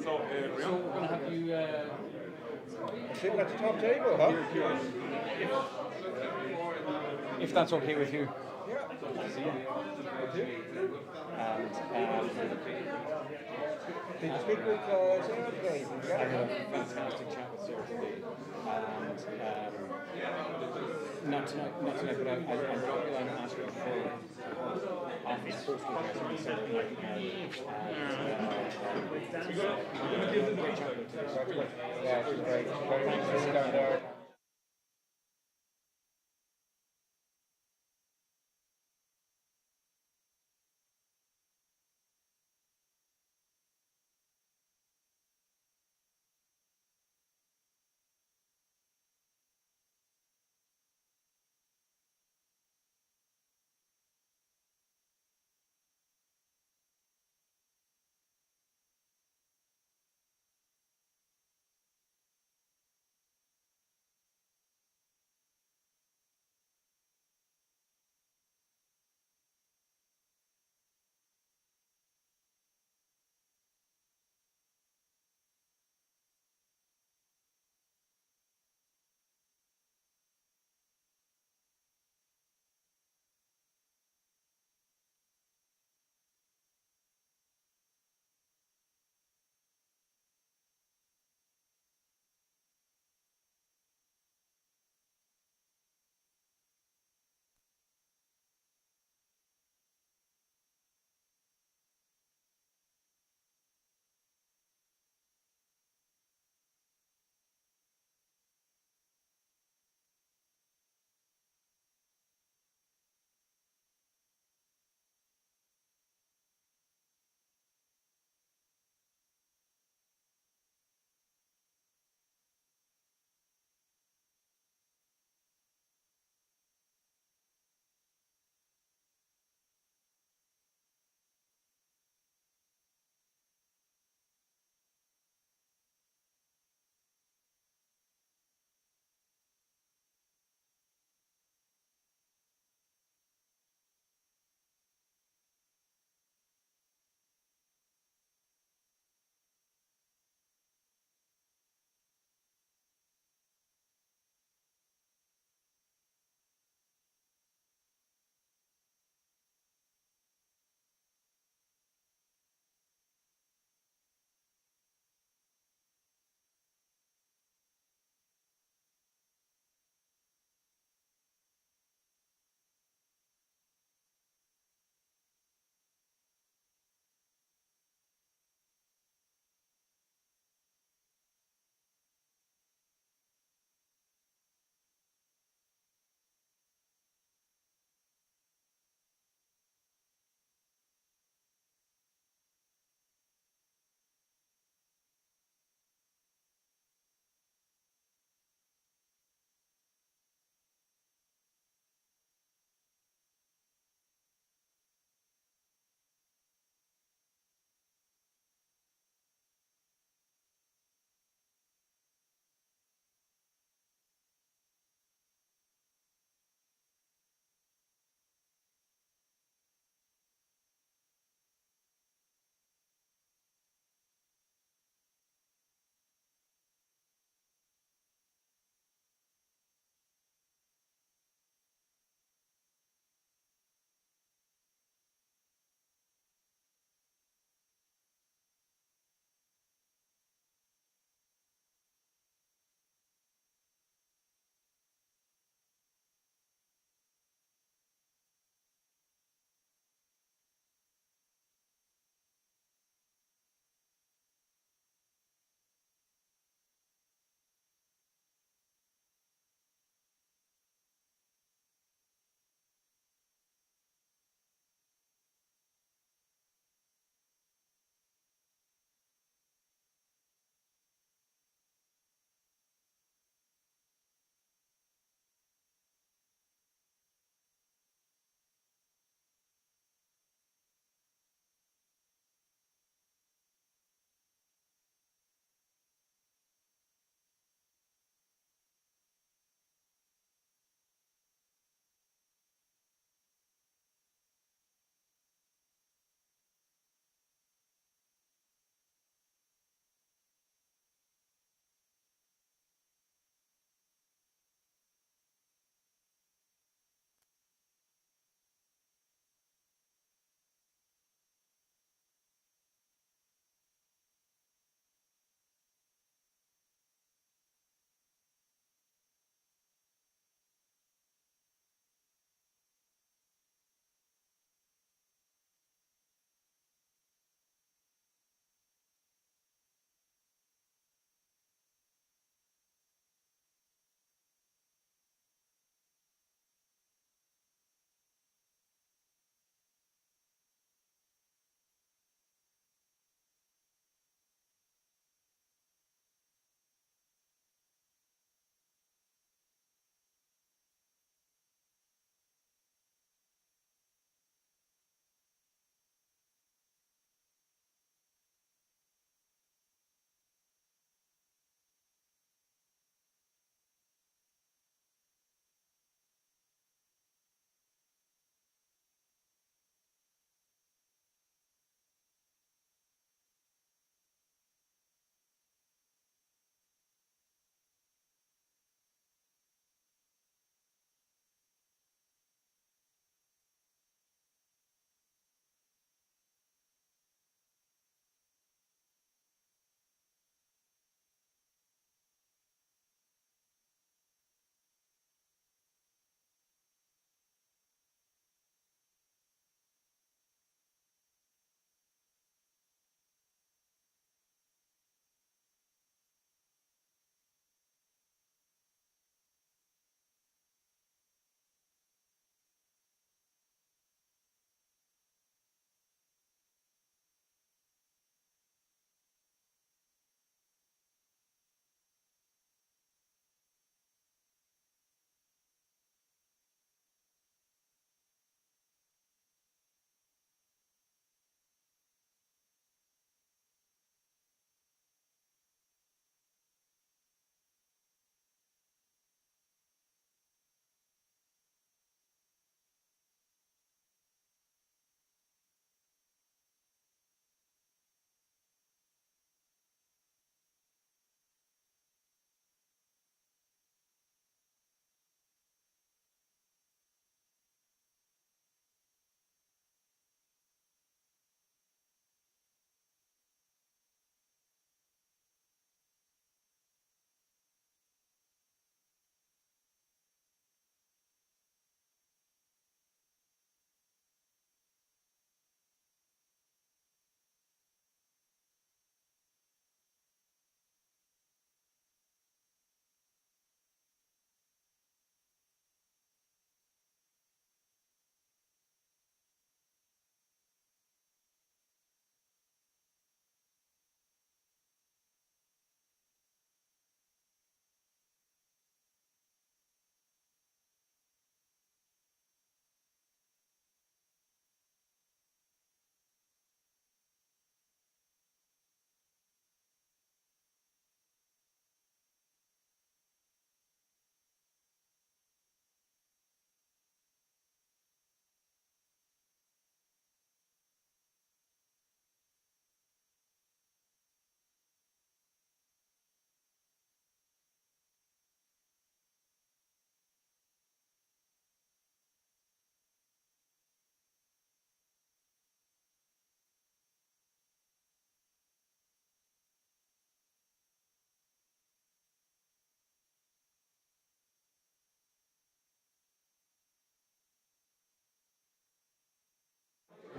So we're going to have you sitting at the top table, huh? If that's okay with you. Yeah. See you. And did you speak with Ciaran today? I had a fantastic chat with Ciaran today, and not tonight, but I'm probably going to ask her for office posting or something so that I can great chat with her. Yeah, she's great. She's very nice down there.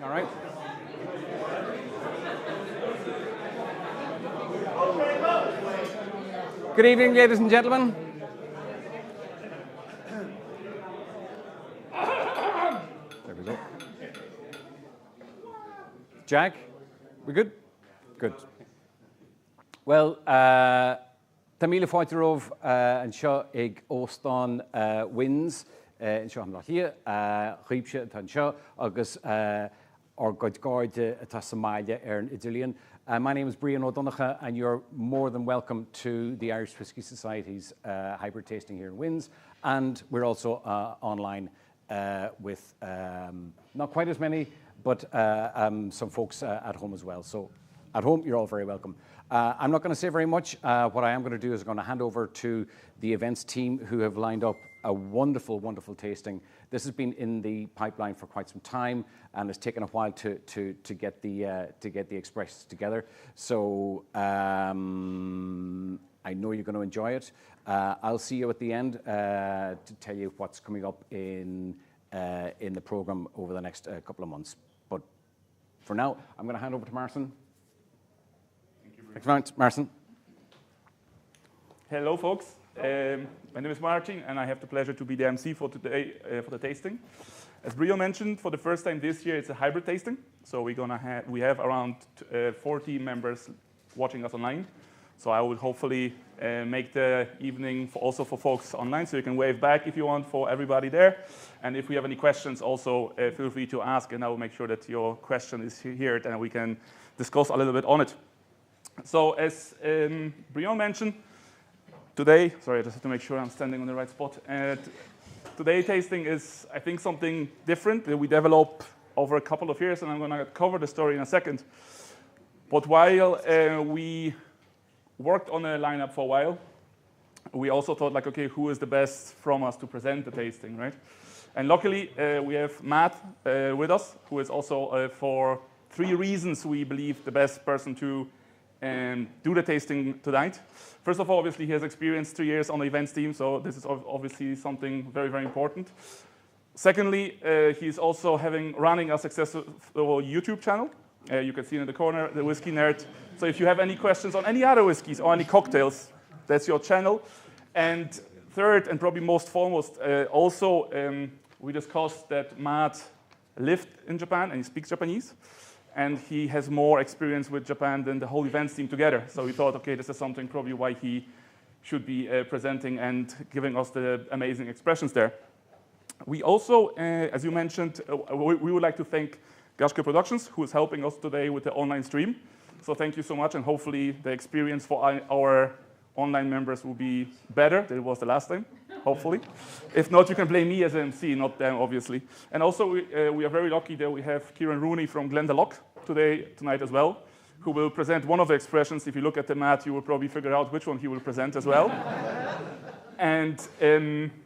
All right. Good evening, ladies and gentlemen. There we go. Jack, we good? Good. Well, tá míle fáilte romh an seo ag óstán wins in seo am here, Riebse tan seo agus or good gáide atá Somalia an Idilian. My name is Brían Ó Donnchadha, and you're more than welcome to the Irish Whisky Society's hybrid tasting here in Wins, and we're also online with not quite as many, but some folks at home as well. So at home, you're all very welcome. I'm not going to say very much. What I am going to do is I'm going to hand over to the events team who have lined up a wonderful, wonderful tasting. This has been in the pipeline for quite some time, and it's taken a while to get the expressions together. So I know you're going to enjoy it. I'll see you at the end to tell you what's coming up in the program over the next couple of months. But for now, I'm going to hand over to Marcin. Thanks very much, Marcin. Hello, folks. My name is Marcin, and I have the pleasure to be the MC for today for the tasting. As Brían mentioned, for the first time this year, it's a hybrid tasting. So we have around 40 members watching us online. So I will hopefully make the evening also for folks online, so you can wave back if you want for everybody there. And if we have any questions, also feel free to ask, and I will make sure that your question is heard and we can discuss a little bit on it. So as Brían mentioned, today, sorry, I just have to make sure I'm standing on the right spot. Today tasting is, I think, something different that we developed over a couple of years, and I'm going to cover the story in a second. But while we worked on a lineup for a while, we also thought, like, okay, who is the best from us to present the tasting, right? And luckily, we have Matt with us, who is also, for 3 reasons, we believe the best person to do the tasting tonight. First of all, obviously, he has experience 3 years on the events team, so this is obviously something very, very important. Secondly, he's also running a successful YouTube channel. You can see in the corner, the Whiskey Nerd. So if you have any questions on any other whiskeys or any cocktails, that's your channel. And third, and probably most foremost, we discussed that Matt lived in Japan and he speaks Japanese. And he has more experience with Japan than the whole events team together. So we thought, okay, this is something probably why he should be presenting and giving us the amazing expressions there. We also, as you mentioned, we would like to thank Gashko Productions, who is helping us today with the online stream. So thank you so much, and hopefully the experience for our online members will be better than it was the last time, hopefully. If not, you can blame me as an MC, not them, obviously. And also, we are very lucky that we have Ciaran Rooney from Glendalough tonight as well, who will present one of the expressions. If you look at the mat, you will probably figure out which one he will present as well. And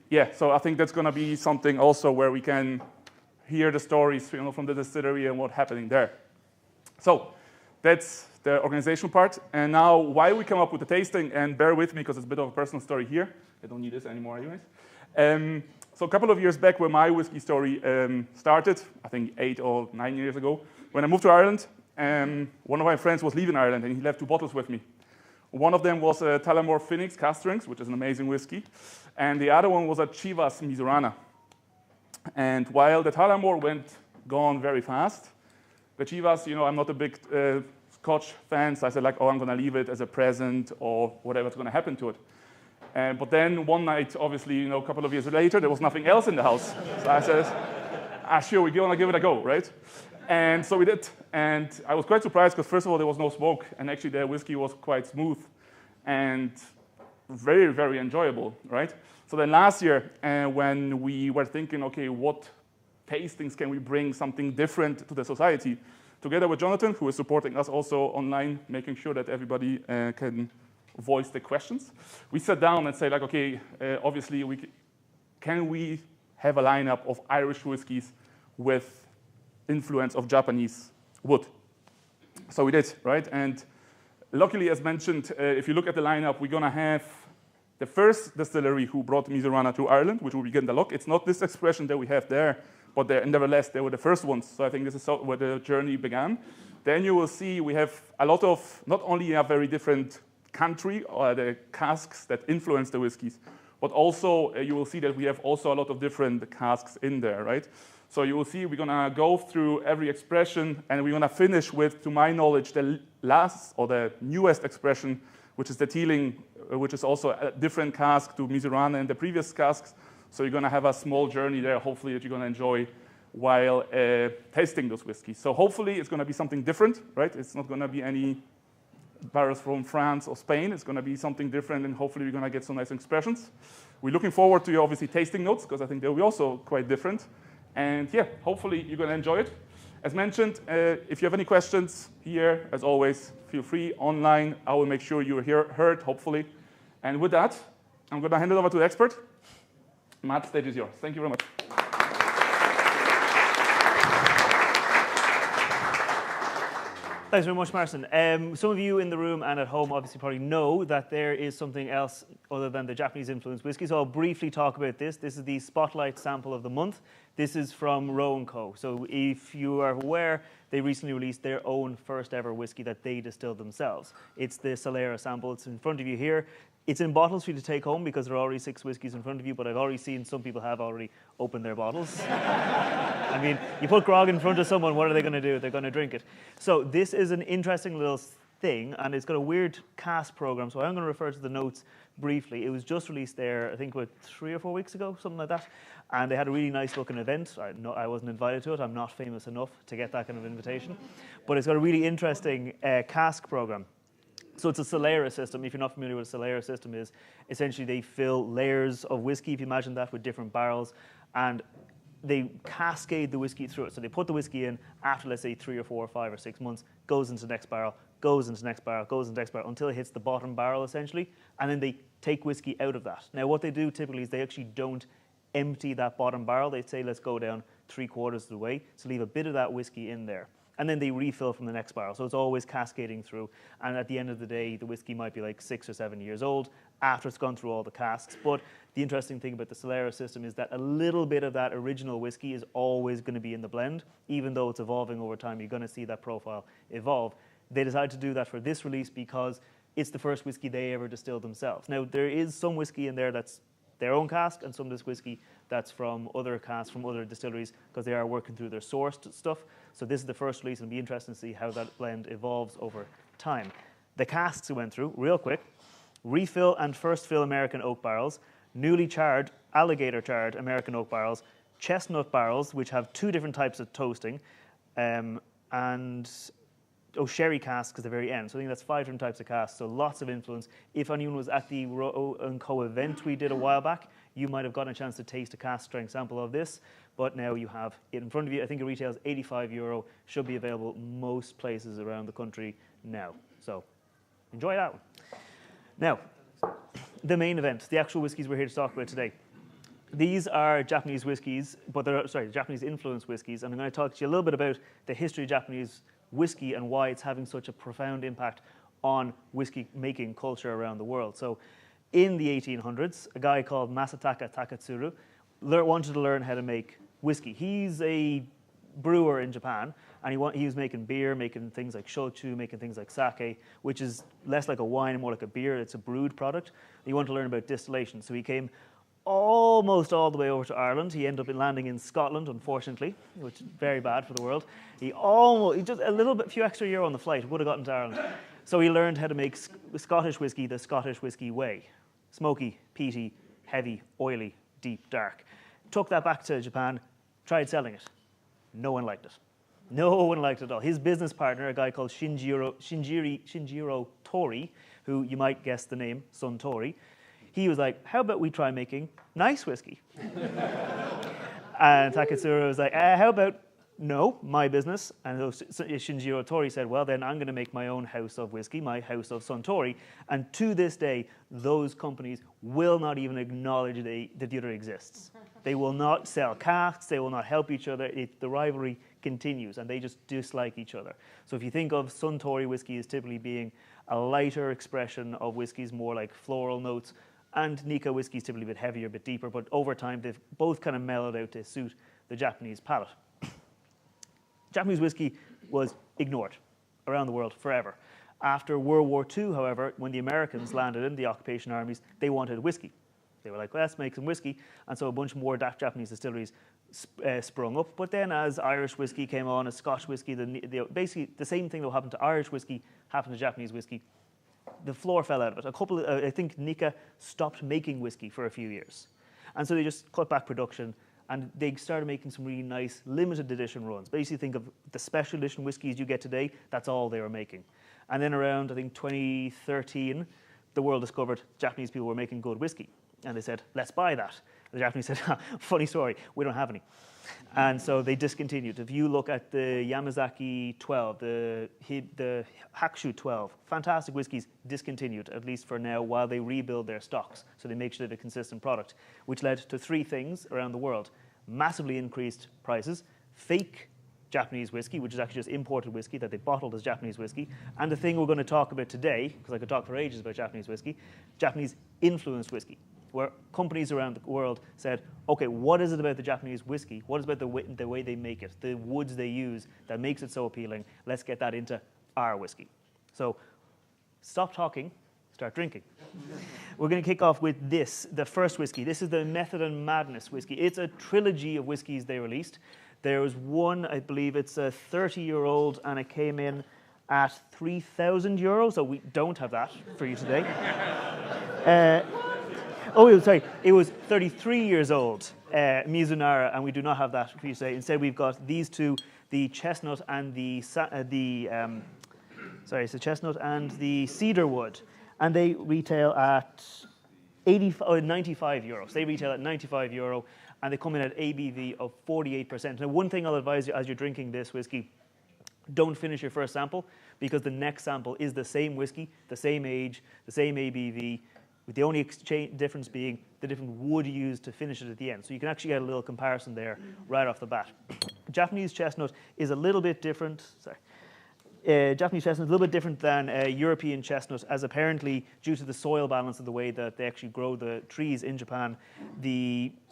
yeah, so I think that's going to be something also where we can hear the stories, from the distillery and what's happening there. So that's the organizational part. And now, why we come up with the tasting, and bear with me because it's a bit of a personal story here. I don't need this anymore anyways. So a couple of years back, where my whiskey story started, I think 8 or 9 years ago, when I moved to Ireland, one of my friends was leaving Ireland, and he left 2 bottles with me. One of them was a Tullamore Phoenix cask strength, which is an amazing whiskey, and the other one was a Chivas Mizunara. And while the Tullamore gone very fast, the Chivas, I'm not a big Scotch fan, so I said, like, oh, I'm going to leave it as a present or whatever's going to happen to it. But then one night, obviously, a couple of years later, there was nothing else in the house. So I said, sure, we're going to give it a go, right? And so we did. And I was quite surprised because, first of all, there was no smoke. And actually, the whiskey was quite smooth and very, very enjoyable, right? So then last year, when we were thinking, okay, what tastings can we bring something different to the society? Together with Jonathan, who is supporting us also online, making sure that everybody can voice the questions. We sat down and said, like, okay, obviously, can we have a lineup of Irish whiskies with influence of Japanese wood? So we did, right? And luckily, as mentioned, if you look at the lineup, we're going to have the first distillery who brought Mizunara to Ireland, which will be Glendalough. It's not this expression that we have there, but nevertheless, they were the first ones. So I think this is where the journey began. Then you will see we have a lot of, not only a very different country or the casks that influence the whiskies, but also you will see that we have also a lot of different casks in there, right? So you will see we're gonna go through every expression, and we're gonna finish with, to my knowledge, the last or the newest expression, which is the Teeling, which is also a different cask to Mizunara and the previous casks. So you're gonna have a small journey there, hopefully, that you're gonna enjoy while tasting those whiskeys. So hopefully it's gonna be something different, right? It's not gonna be any barrels from France or Spain. It's gonna be something different, and hopefully we're gonna get some nice expressions. We're looking forward to your, obviously, tasting notes, because I think they'll be also quite different. And yeah, hopefully you're gonna enjoy it. As mentioned, if you have any questions here, as always, feel free online. I will make sure you're heard, hopefully. And with that, I'm gonna hand it over to the expert. Matt, stage is yours. Thank you very much. Thanks very much, Marcin. Some of you in the room and at home obviously probably know that there is something else other than the Japanese influenced whiskey. So I'll briefly talk about this. This is the Spotlight Sample of the Month. This is from Roe Co. So if you are aware, they recently released their own first ever whiskey that they distilled themselves. It's the Solera sample. It's in front of you here. It's in bottles for you to take home because there are already 6 whiskies in front of you, but I've already seen some people have already opened their bottles. I mean, you put grog in front of someone, what are they going to do? They're going to drink it. So this is an interesting little thing, and it's got a weird cask program, so I'm going to refer to the notes briefly. It was just released there, I think, 3 or 4 weeks ago, something like that, and they had a really nice looking event. I wasn't invited to it. I'm not famous enough to get that kind of invitation, but it's got a really interesting cask program. So it's a Solera system. If you're not familiar with what a Solera system is, essentially they fill layers of whiskey, if you imagine that, with different barrels, and they cascade the whiskey through it. So they put the whiskey in after, let's say, 3 or 4 or 5 or 6 months, goes into the next barrel, goes into the next barrel, goes into the next barrel, until it hits the bottom barrel, essentially, and then they take whiskey out of that. Now, what they do typically is they actually don't empty that bottom barrel. They say, let's go down 3/4 of the way, so leave a bit of that whiskey in there. And then they refill from the next barrel. So it's always cascading through. And at the end of the day, the whiskey might be like 6 or 7 years old after it's gone through all the casks. But the interesting thing about the Solera system is that a little bit of that original whiskey is always going to be in the blend. Even though it's evolving over time, you're going to see that profile evolve. They decided to do that for this release because it's the first whiskey they ever distilled themselves. Now, there is some whiskey in there that's their own cask, and some of this whiskey that's from other casks, from other distilleries, because they are working through their sourced stuff. So this is the first release, and it'll be interesting to see how that blend evolves over time. The casks we went through, real quick: refill and first fill American oak barrels, newly charred, alligator charred American oak barrels, chestnut barrels, which have 2 different types of toasting, and sherry casks at the very end. So I think that's 5 different types of casks, so lots of influence. If anyone was at the Roe Co event we did a while back, you might have gotten a chance to taste a cask strength sample of this, but now you have it in front of you. I think it retails €85, should be available most places around the country now. So enjoy that one. Now, the main event, the actual whiskies we're here to talk about today. These are Japanese whiskies, but they're, Japanese influenced whiskies, and I'm going to talk to you a little bit about the history of Japanese whiskey and why it's having such a profound impact on whiskey making culture around the world. So in the 1800s, a guy called Masataka Taketsuru wanted to learn how to make whiskey. He's a brewer in Japan, and he was making beer, making things like Shochu, making things like sake, which is less like a wine and more like a beer. It's a brewed product. He wanted to learn about distillation, so he came almost all the way over to Ireland. He ended up landing in Scotland, unfortunately, which is very bad for the world. He just a few extra euro on the flight would have gotten to Ireland. So he learned how to make Scottish whiskey the Scottish whiskey way: smoky, peaty, heavy, oily, deep, dark. Took that back to Japan, tried selling it. No one liked it. No one liked it at all. His business partner, a guy called Shinjiro Tori, who you might guess the name, Suntory, he was like, how about we try making nice whiskey? And Taketsuru was like, how about, no, my business. And Shinjiro Tori said, well, then I'm going to make my own house of whiskey, my house of Suntory. And to this day, those companies will not even acknowledge that the other exists. They will not sell casks. They will not help each other. The rivalry continues, and they just dislike each other. So if you think of Suntory whiskey as typically being a lighter expression of whiskies, more like floral notes, and Nikka whiskey is typically a bit heavier, a bit deeper, but over time they've both kind of mellowed out to suit the Japanese palate. Japanese whiskey was ignored around the world forever. After World War II, however, when the Americans landed in the occupation armies, they wanted whiskey. They were like, well, let's make some whiskey. And so a bunch more Japanese distilleries sprung up. But then as Irish whiskey came on, as Scotch whiskey, basically the same thing that happened to Irish whiskey happened to Japanese whiskey. The floor fell out of it. I think Nika stopped making whiskey for a few years. And so they just cut back production and they started making some really nice limited edition runs. Basically think of the special edition whiskies you get today, that's all they were making. And then around, I think, 2013, the world discovered Japanese people were making good whiskey. And they said, let's buy that. The Japanese said, funny story, we don't have any. And so they discontinued. If you look at the Yamazaki 12, the Hakushu 12, fantastic whiskies discontinued, at least for now, while they rebuild their stocks. So they make sure they have a consistent product, which led to three things around the world. Massively increased prices, fake Japanese whiskey, which is actually just imported whiskey that they bottled as Japanese whiskey, and the thing we're going to talk about today, because I could talk for ages about Japanese whiskey, Japanese influenced whiskey, where companies around the world said, okay, what is it about the Japanese whiskey? What is about the way they make it, the woods they use that makes it so appealing? Let's get that into our whiskey. So stop talking, start drinking. We're going to kick off with this, the first whiskey. This is the Method and Madness whiskey. It's a trilogy of whiskeys they released. There was one, I believe it's a 30-year-old, and it came in at €3,000, so we don't have that for you today. Sorry, it was 33 years old, Mizunara, and we do not have that for you today. Instead, we've got these two, the Chestnut and the Chestnut and the Cedarwood, and they retail at €95. They retail at €95, and they come in at ABV of 48%. Now, one thing I'll advise you as you're drinking this whiskey, don't finish your first sample, because the next sample is the same whiskey, the same age, the same ABV, with the only difference being the different wood used to finish it at the end. So you can actually get a little comparison there right off the bat. Japanese chestnut is a little bit different. Japanese chestnut is a little bit different than European chestnut, as apparently due to the soil balance and the way that they actually grow the trees in Japan,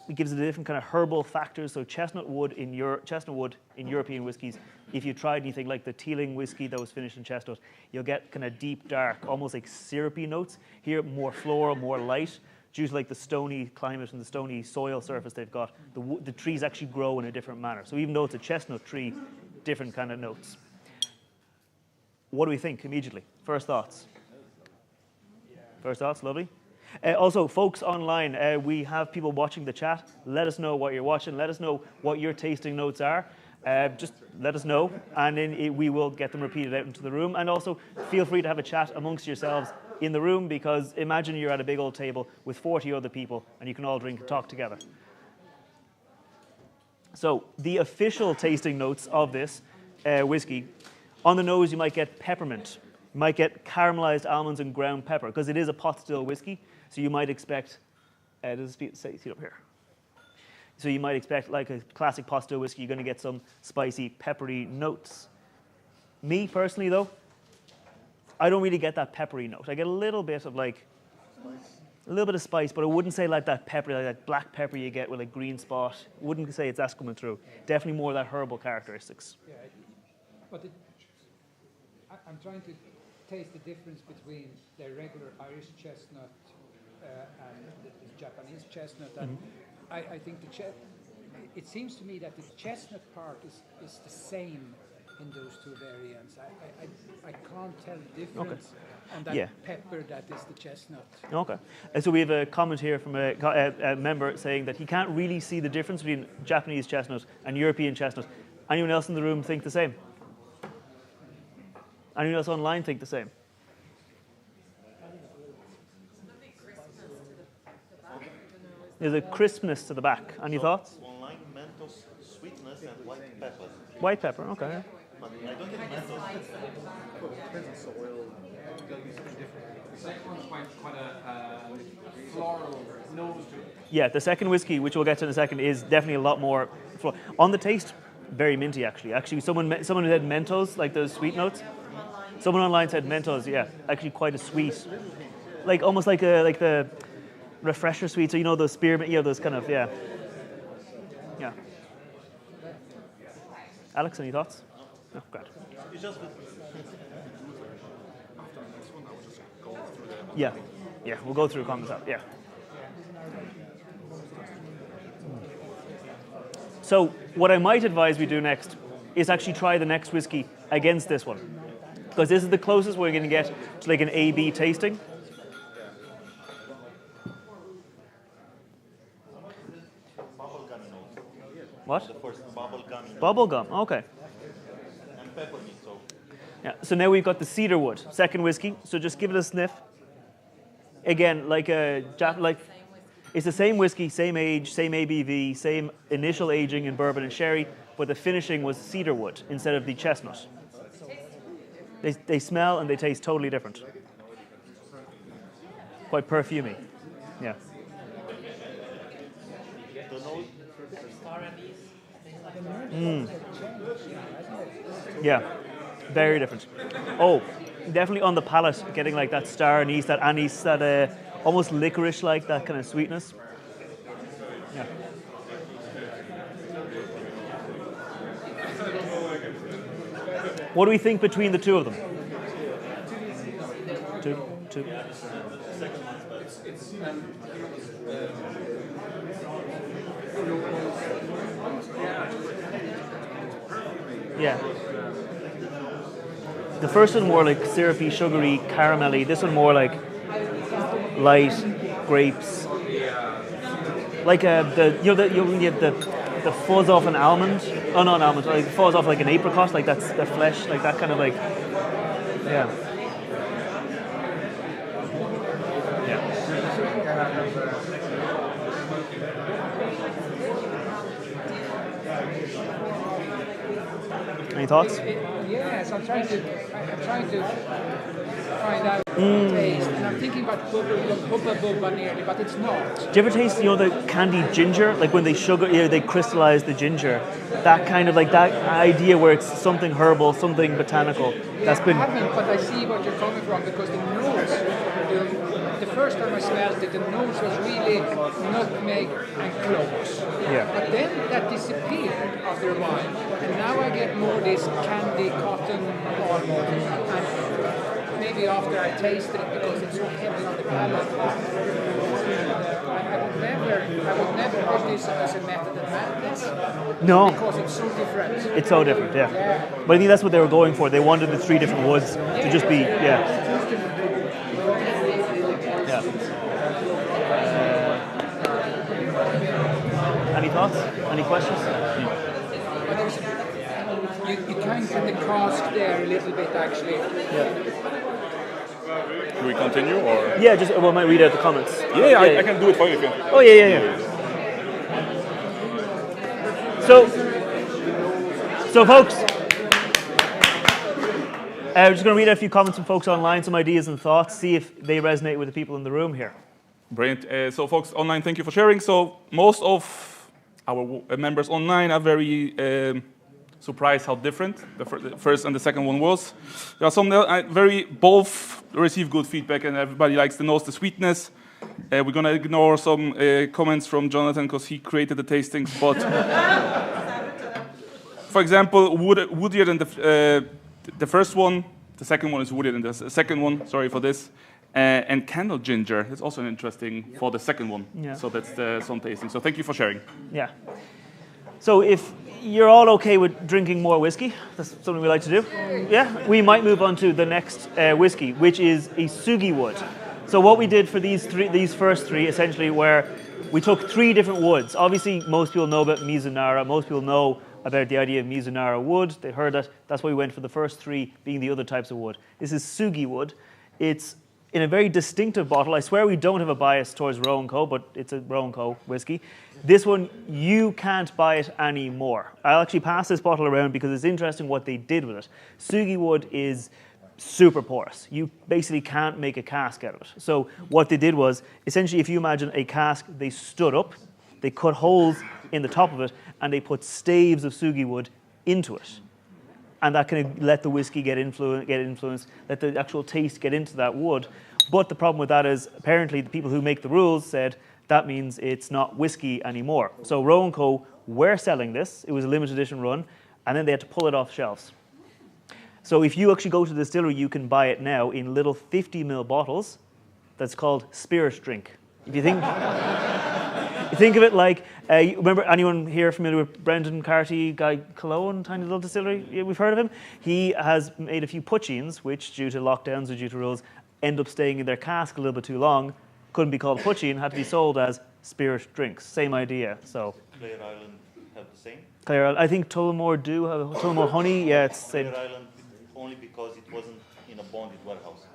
it gives it a different kind of herbal factors. So chestnut wood in European whiskies, if you tried anything like the Teeling whiskey that was finished in chestnut, you'll get kind of deep, dark, almost like syrupy notes. Here, more floral, more light. Due to like the stony climate and the stony soil surface they've got, the trees actually grow in a different manner. So even though it's a chestnut tree, different kind of notes. What do we think immediately? First thoughts? First thoughts, lovely. Also, folks online, we have people watching the chat. Let us know what you're watching. Let us know what your tasting notes are. Just let us know, and then we will get them repeated out into the room. And also, feel free to have a chat amongst yourselves in the room, because imagine you're at a big old table with 40 other people, and you can all drink and talk together. So, the official tasting notes of this whiskey, on the nose you might get peppermint. You might get caramelized almonds and ground pepper, because it is a pot still whiskey. So you might expect, does it say it up here? So you might expect, like a classic pot still whiskey, you're going to get some spicy, peppery notes. Me, personally, though, I don't really get that peppery note. I get a little bit of a little bit of spice, but I wouldn't say like that pepper, like that black pepper you get with like green spot. Wouldn't say it's that's coming through. Definitely more of that herbal characteristics. Yeah, but I'm trying to taste the difference between the regular Irish chestnut and the Japanese chestnut. And I think it seems to me that the chestnut part is the same in those two variants. I can't tell the difference on that pepper that is the chestnut. Okay. So we have a comment here from a member saying that he can't really see the difference between Japanese chestnut and European chestnut. Anyone else in the room think the same? Anyone else online think the same? There's a crispness to the back. Any thoughts? Online, Mentos, sweetness, and white pepper. White pepper, okay. But I don't get Mentos. Depends on soil. The second one's quite a floral nose to it. Yeah, the second whiskey, which we'll get to in a second, is definitely a lot more floral. On the taste, very minty actually. Actually, someone who said Mentos, like those sweet notes. Someone online said Mentos, yeah, actually quite a sweet, like almost like the refresher sweet. So you know those spearmint, those kind of yeah. Alex, any thoughts? No, great. It's just with Yeah, yeah, we'll go through comments out, yeah. So what I might advise we do next is actually try the next whiskey against this one. Because this is the closest we're going to get to like an A-B tasting. bubblegum notes. What? The first bubblegum Bubblegum, okay. and peppermint. So Yeah, so now we've got the Cedarwood, second whiskey. So just give it a sniff. Again, like it's the same whiskey, same age, same ABV, same initial aging in bourbon and sherry, but the finishing was cedarwood instead of the chestnut. They smell and they taste totally different. Quite perfumey. Yeah. the note. Yeah. Very different. Oh, definitely on the palate, getting like that star anise, that almost licorice-like, that kind of sweetness. Yeah. What do we think between the two of them? Two. Yeah. The first one more like syrupy, sugary, caramelly. This one more like light grapes. Like the fuzz off an almond. Oh, not an almond. Like fuzz off like an apricot. Like that's the flesh. Like that kind of like. Yeah. Any thoughts? Yes, I'm trying to find out the taste, and I'm thinking about Hubba Bubba nearly, but it's not. Do you ever taste, the candied ginger? Like when they they crystallize the ginger. That kind of like that idea where it's something herbal, something botanical. Yeah, That's been. I haven't, but I see what you're coming from because the nose, the first time I smelled it, the nose was really nutmeg and cloves. Yeah. But then that disappeared after a while, and now I get more this candy cotton almond, and maybe after I tasted it because it's so heavy on the palate. I would never put this as a method of madness. No. Because it's so different. It's so different, yeah. But I think that's what they were going for. They wanted the three different woods to just be, any thoughts? Any questions? You can get the cask there a little bit actually. Do we continue or? Yeah, just I might read out the comments. Yeah, I can do it for you if you want. Oh yeah. So folks, we're just going to read out a few comments from folks online, some ideas and thoughts, see if they resonate with the people in the room here. Brilliant. So folks online, thank you for sharing. So most of our members online are very surprised how different the first and the second one was. There are some that both receive good feedback and everybody likes the nose, the sweetness. We're going to ignore some comments from Jonathan because he created the tastings. But for example, woodier than the first one. The second one is woodier than the second one. Sorry for this. And candle ginger is also an interesting for the second one. Yeah. So that's some tasting. So thank you for sharing. Yeah. So if you're all okay with drinking more whiskey, that's something we like to do. Yeah, we might move on to the next whiskey, which is a Sugi wood. So what we did for these first three, essentially, where we took three different woods. Obviously, most people know about Mizunara. Most people know about the idea of Mizunara wood. They heard that. That's why we went for the first three being the other types of wood. This is Sugi wood. It's in a very distinctive bottle. I swear we don't have a bias towards Roe Co, but it's a Roe Co whiskey. This one, you can't buy it anymore. I'll actually pass this bottle around because it's interesting what they did with it. Sugi wood is super porous. You basically can't make a cask out of it. So what they did was, essentially, if you imagine a cask, they stood up, they cut holes in the top of it, and they put staves of Sugi wood into it. And that kind of let the whiskey get influenced, let the actual taste get into that wood. But the problem with that is, apparently, the people who make the rules said that means it's not whiskey anymore. So Roe Co were selling this. It was a limited edition run. and then they had to pull it off shelves. So if you actually go to the distillery, you can buy it now in little 50ml bottles. That's called spirit drink. If you think, you think of it like, remember anyone here familiar with Brendan Carty, Guy Cologne, Tiny Little Distillery? Yeah, we've heard of him. He has made a few putcheons, which due to lockdowns or due to rules, end up staying in their cask a little bit too long. Couldn't be called putcheon, had to be sold as spirit drinks. Same idea. So Clare Island have the same. Clare, I think Tullamore do have Tullamore honey. Yeah, it's the same. Clare Island only because it wasn't in a bonded warehouse.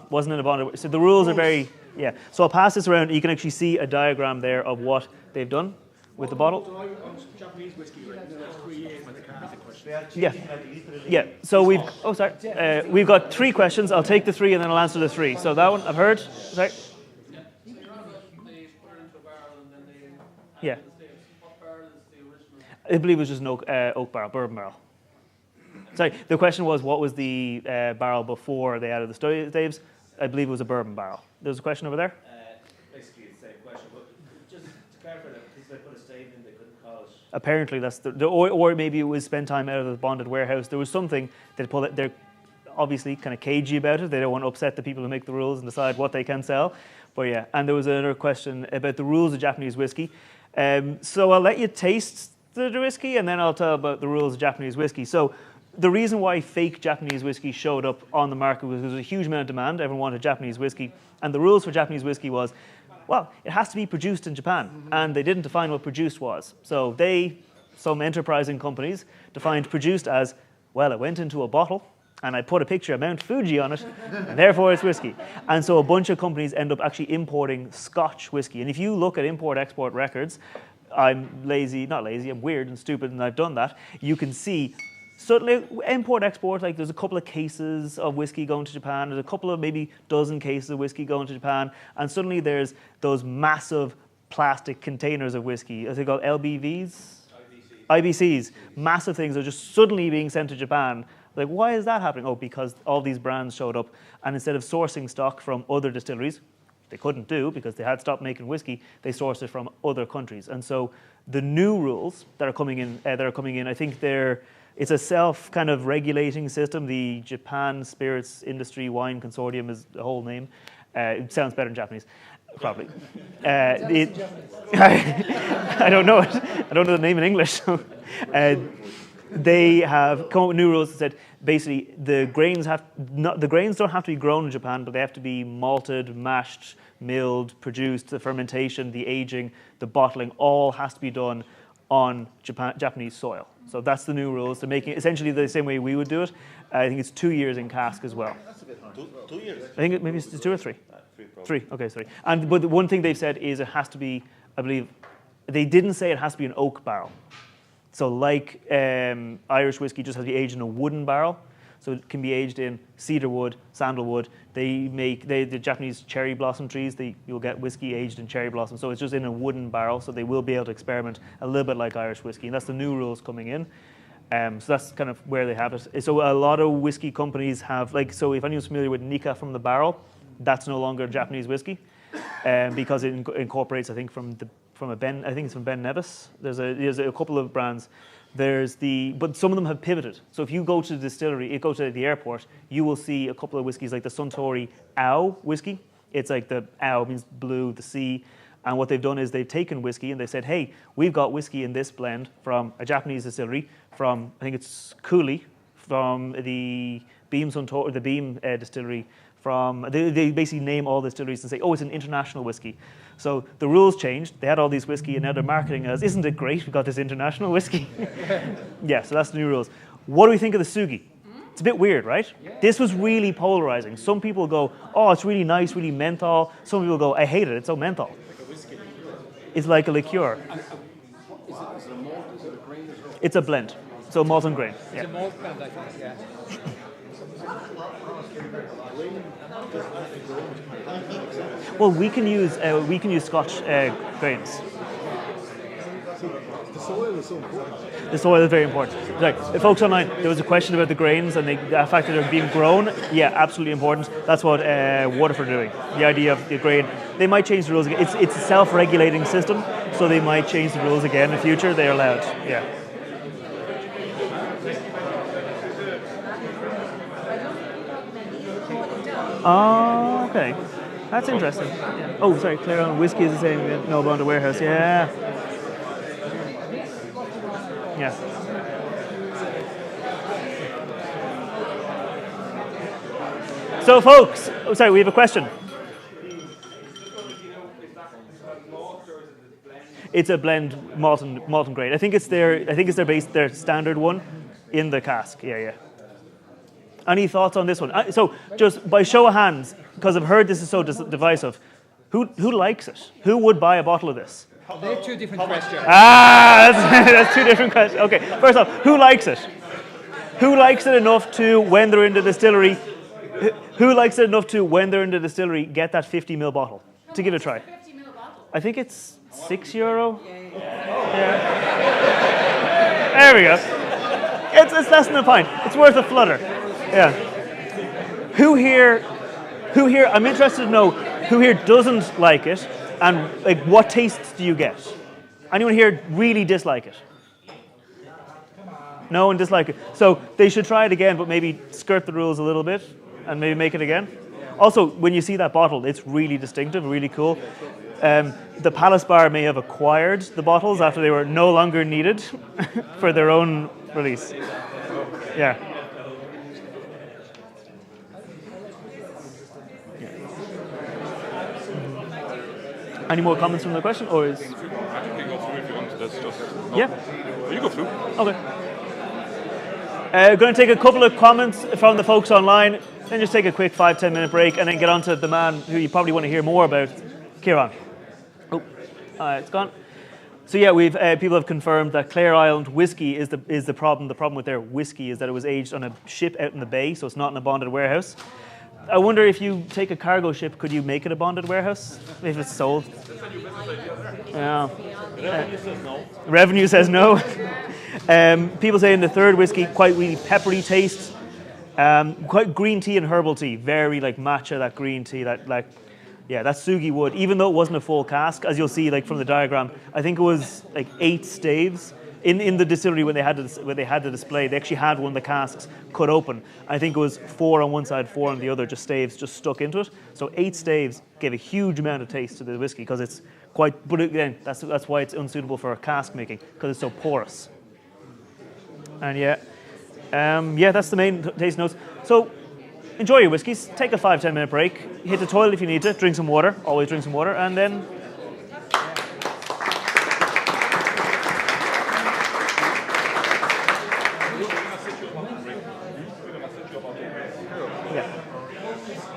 Wasn't in a bond. So the rules are very, yeah. So I'll pass this around. You can actually see a diagram there of what they've done with the bottle. Japanese whiskey, right? No, 3 years with the cask question. Yeah. Yeah. So we've, we've got 3 questions. I'll take the 3 and then I'll answer the 3. So that one I've heard. Sorry. Yeah. I believe it was just an oak barrel, bourbon barrel. Sorry, the question was what was the barrel before they added the staves? I believe it was a bourbon barrel. There's a question over there? Basically it's the same question, but just to clarify that, because they put a stave in, they couldn't call it. Apparently that's or maybe it was spend time out of the bonded warehouse. There was something that pulled it. They're obviously kind of cagey about it. They don't want to upset the people who make the rules and decide what they can sell. But yeah, and there was another question about the rules of Japanese whiskey. So I'll let you taste the whiskey and then I'll tell about the rules of Japanese whiskey. So the reason why fake Japanese whiskey showed up on the market was there was a huge amount of demand. Everyone wanted Japanese whiskey. And the rules for Japanese whiskey was, well, it has to be produced in Japan. And they didn't define what produced was. So some enterprising companies, defined produced as, well, it went into a bottle and I put a picture of Mount Fuji on it, and therefore it's whiskey. And so a bunch of companies end up actually importing Scotch whiskey. And if you look at import-export records, I'm weird and stupid, and I've done that. You can see, suddenly, import-export, like there's a couple of cases of whiskey going to Japan, there's a couple of maybe dozen cases of whiskey going to Japan, and suddenly there's those massive plastic containers of whiskey. Are they called LBVs? IBCs. Massive things are just suddenly being sent to Japan. Like, why is that happening? Oh, because all these brands showed up, and instead of sourcing stock from other distilleries, they couldn't do because they had stopped making whiskey, they sourced it from other countries. And so the new rules that are coming in, I think it's a self kind of regulating system. The Japan Spirits Industry Wine Consortium is the whole name. It sounds better in Japanese, probably. I don't know it. I don't know the name in English. They have come up with new rules that said basically the grains don't have to be grown in Japan, but they have to be malted, mashed, milled, produced. The fermentation, the aging, the bottling, all has to be done on Japanese soil. So that's the new rules. They're making it essentially the same way we would do it. I think it's 2 years in cask as well. That's a bit hard. 2 years? I think maybe it's 2 or 3. 3 probably. 3, okay, sorry. But the one thing they've said is it has to be, I believe, they didn't say it has to be an oak barrel. So like Irish whiskey just has to be aged in a wooden barrel. So it can be aged in cedarwood, sandalwood. The Japanese cherry blossom trees, you'll get whiskey aged in cherry blossom. So it's just in a wooden barrel, so they will be able to experiment a little bit like Irish whiskey. And that's the new rules coming in. So that's kind of where they have it. So a lot of whiskey companies have, so if anyone's familiar with Nika from the barrel, that's no longer Japanese whiskey because it incorporates, I think, from Ben Nevis. There's a couple of brands. But some of them have pivoted. So if you go to the distillery, go to the airport, you will see a couple of whiskeys like the Suntory Ao whiskey. It's like the Ao means blue, the sea. And what they've done is they've taken whiskey and they said, hey, we've got whiskey in this blend from a Japanese distillery, from, I think it's Cooley, from the Beam distillery. They basically name all the distilleries and say, oh, it's an international whiskey. So the rules changed. They had all these whiskey and now they're marketing as, isn't it great? We've got this international whiskey. Yeah, so that's the new rules. What do we think of the Sugi? It's a bit weird, right? Yeah. This was really polarizing. Some people go, oh, it's really nice, really menthol. Some people go, I hate it, it's so menthol. Like a whiskey liqueur. It's like a liqueur. Is it a malt? Is it a grain? It's a blend. So malt and grain. It's a malt blend, I think, yeah. Well, we can use Scotch grains. The soil is so important. The soil is very important. Like, folks online, there was a question about the grains and the fact that they're being grown. Yeah, absolutely important. That's what Waterford are doing. The idea of the grain. They might change the rules again. It's a self-regulating system, so they might change the rules again in the future. They're allowed. Yeah. Oh, okay. That's interesting. Yeah. Oh, sorry, clear on whiskey is the same. No bond to warehouse. Yeah. Yeah. So, folks, oh, sorry, we have a question. It's a blend malt and grain. I think it's their standard one in the cask. Yeah, yeah. Any thoughts on this one? So, just by show of hands, because I've heard this is so divisive, who likes it? Who would buy a bottle of this? They're two different questions. That's two different questions. Okay, first off, who likes it? Who likes it enough to, when they're in the distillery, who likes it enough to, when they're in the distillery, get that 50ml bottle to give it a try? I think it's €6. Yeah. There we go. It's less than a pint. It's worth a flutter. Yeah. Who here? I'm interested to know who here doesn't like it, and like what tastes do you get? Anyone here really dislike it? No one dislike it. So they should try it again, but maybe skirt the rules a little bit and maybe make it again. Also, when you see that bottle, it's really distinctive, really cool. The Palace Bar may have acquired the bottles after they were no longer needed for their own release. Yeah. Any more comments from the question, or is? I think we go through if you want. That's just. Yeah. You go through. Okay. Going to take a couple of comments from the folks online, then just take a quick 5-10 minute break, and then get on to the man who you probably want to hear more about, Ciaran. Oh, it's gone. So yeah, we've people have confirmed that Clare Island whiskey is the problem. The problem with their whiskey is that it was aged on a ship out in the bay, so it's not in a bonded warehouse. I wonder if you take a cargo ship, could you make it a bonded warehouse if it's sold? Yeah. Revenue says no. People say in the third whiskey, quite really peppery taste, quite green tea and herbal tea, very like matcha, that green tea, that Sugi wood. Even though it wasn't a full cask, as you'll see like from the diagram, I think it was like 8 staves. In the distillery when they had the display, they actually had one of the casks cut open. I think it was 4 on one side, 4 on the other, just staves just stuck into it. So 8 staves gave a huge amount of taste to the whiskey because it's quite. But again, that's why it's unsuitable for cask making because it's so porous. And that's the main taste notes. So enjoy your whiskeys. Take a 5-10 minute break. Hit the toilet if you need to. Drink some water. Always drink some water, and then.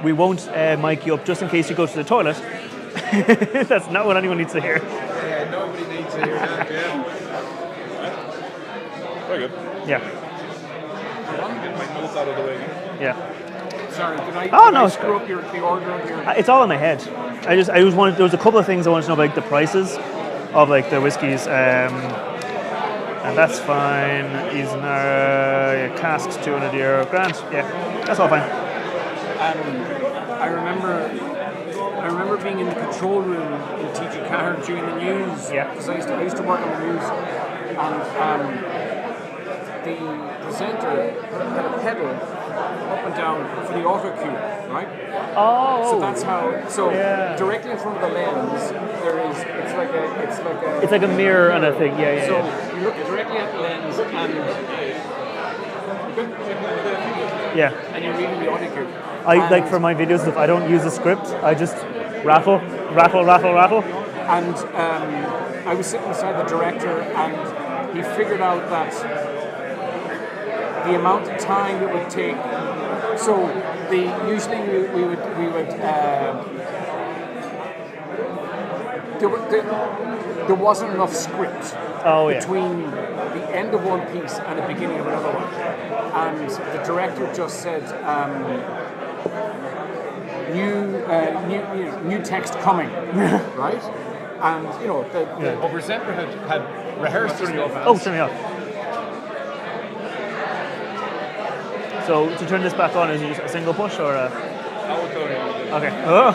We won't mic you up just in case you go to the toilet. That's not what anyone needs to hear. Yeah, nobody needs to hear that, yeah. Very good. Yeah. Get my notes out of the way. Yeah. Sorry, did I, Oh, did no, I it's screw up the order of your... It's all in my head. I just wanted. There was a couple of things I wanted to know about, like the prices of like the whiskies, and that's fine. Mizunara, casks, €200, grand. Yeah, that's all fine. I remember being in the control room in TG Cahir during the news. Yeah. Because I used to work on the news, and the presenter had a pedal up and down for the auto cue, right? Oh. So that's how. So yeah. directly in front of the lens, there is. It's like a mirror and a thing. Yeah. So you look directly at the lens and you're reading the audio cue. Like for my videos, if I don't use a script, I just rattle. And I was sitting beside the director, and he figured out that the amount of time it would take. So usually we would there wasn't enough script between the end of one piece and the beginning of another one, and the director just said. New text coming, right? And the presenter had rehearsed it. Oh, turn me off. So to turn this back on, is it just a single push or a? Okay. Oh.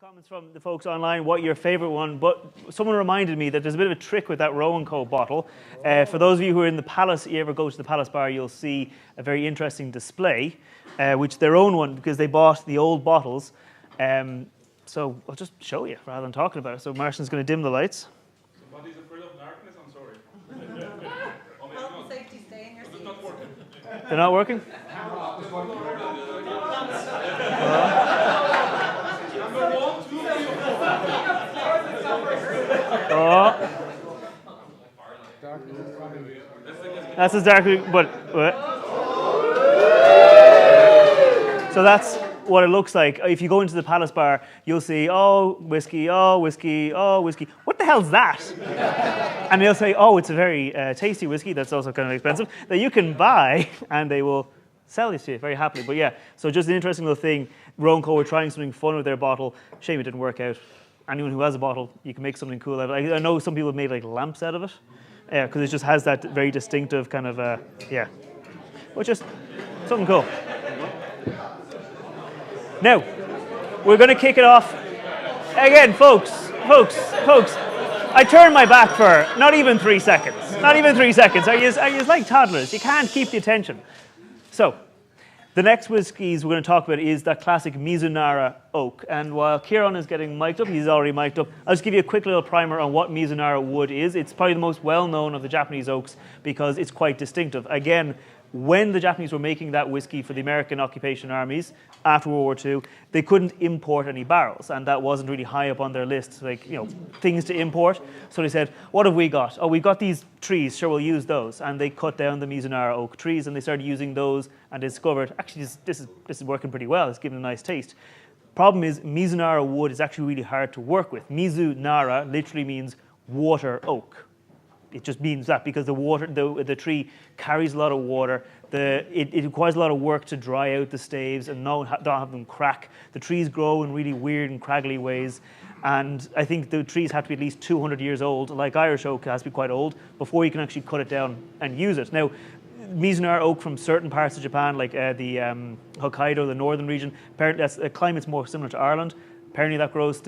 Comments from the folks online, what your favourite one, but someone reminded me that there's a bit of a trick with that Roe Co bottle. For those of you who are in the Palace, you ever go to the Palace bar, you'll see a very interesting display, which their own one, because they bought the old bottles. So I'll just show you rather than talking about it. So Marcin's going to dim the lights. Somebody's afraid of darkness, I'm sorry. Health and safety, stay in your seats. Not working. They're not working? Oh. That's as dark, but so that's what it looks like. If you go into the Palace bar, you'll see, oh, whiskey, oh, whiskey, oh, whiskey. What the hell's that? And they'll say, oh, it's a very tasty whiskey that's also kind of expensive that you can buy, and they will sell it to you very happily. But yeah, so just an interesting little thing. Roe Co were trying something fun with their bottle. Shame it didn't work out. Anyone who has a bottle, you can make something cool out of it. I know some people have made like lamps out of it. Yeah, because it just has that very distinctive kind of, yeah. But just something cool. Now, we're going to kick it off. Again, folks. I turned my back for not even 3 seconds. Not even 3 seconds. Are you like toddlers? You can't keep the attention. So, the next whiskies we're going to talk about is that classic Mizunara oak. And while Ciaran is getting mic'd up, he's already mic'd up, I'll just give you a quick little primer on what Mizunara wood is. It's probably the most well-known of the Japanese oaks because it's quite distinctive. Again, when the Japanese were making that whiskey for the American occupation armies after World War II, they couldn't import any barrels, and that wasn't really high up on their list, like, you know, things to import. So they said, what have we got? Oh, we've got these trees, sure, we'll use those. And they cut down the Mizunara oak trees, and they started using those and discovered, actually, this is working pretty well. It's giving a nice taste. Problem is, Mizunara wood is actually really hard to work with. Mizunara literally means water oak. It just means that because the tree carries a lot of water. It requires a lot of work to dry out the staves and don't have them crack. The trees grow in really weird and craggly ways. And I think the trees have to be at least 200 years old, like Irish oak has to be quite old, before you can actually cut it down and use it. Now, Mizunara oak from certain parts of Japan, like the Hokkaido, the northern region, apparently the climate's more similar to Ireland. Apparently that grows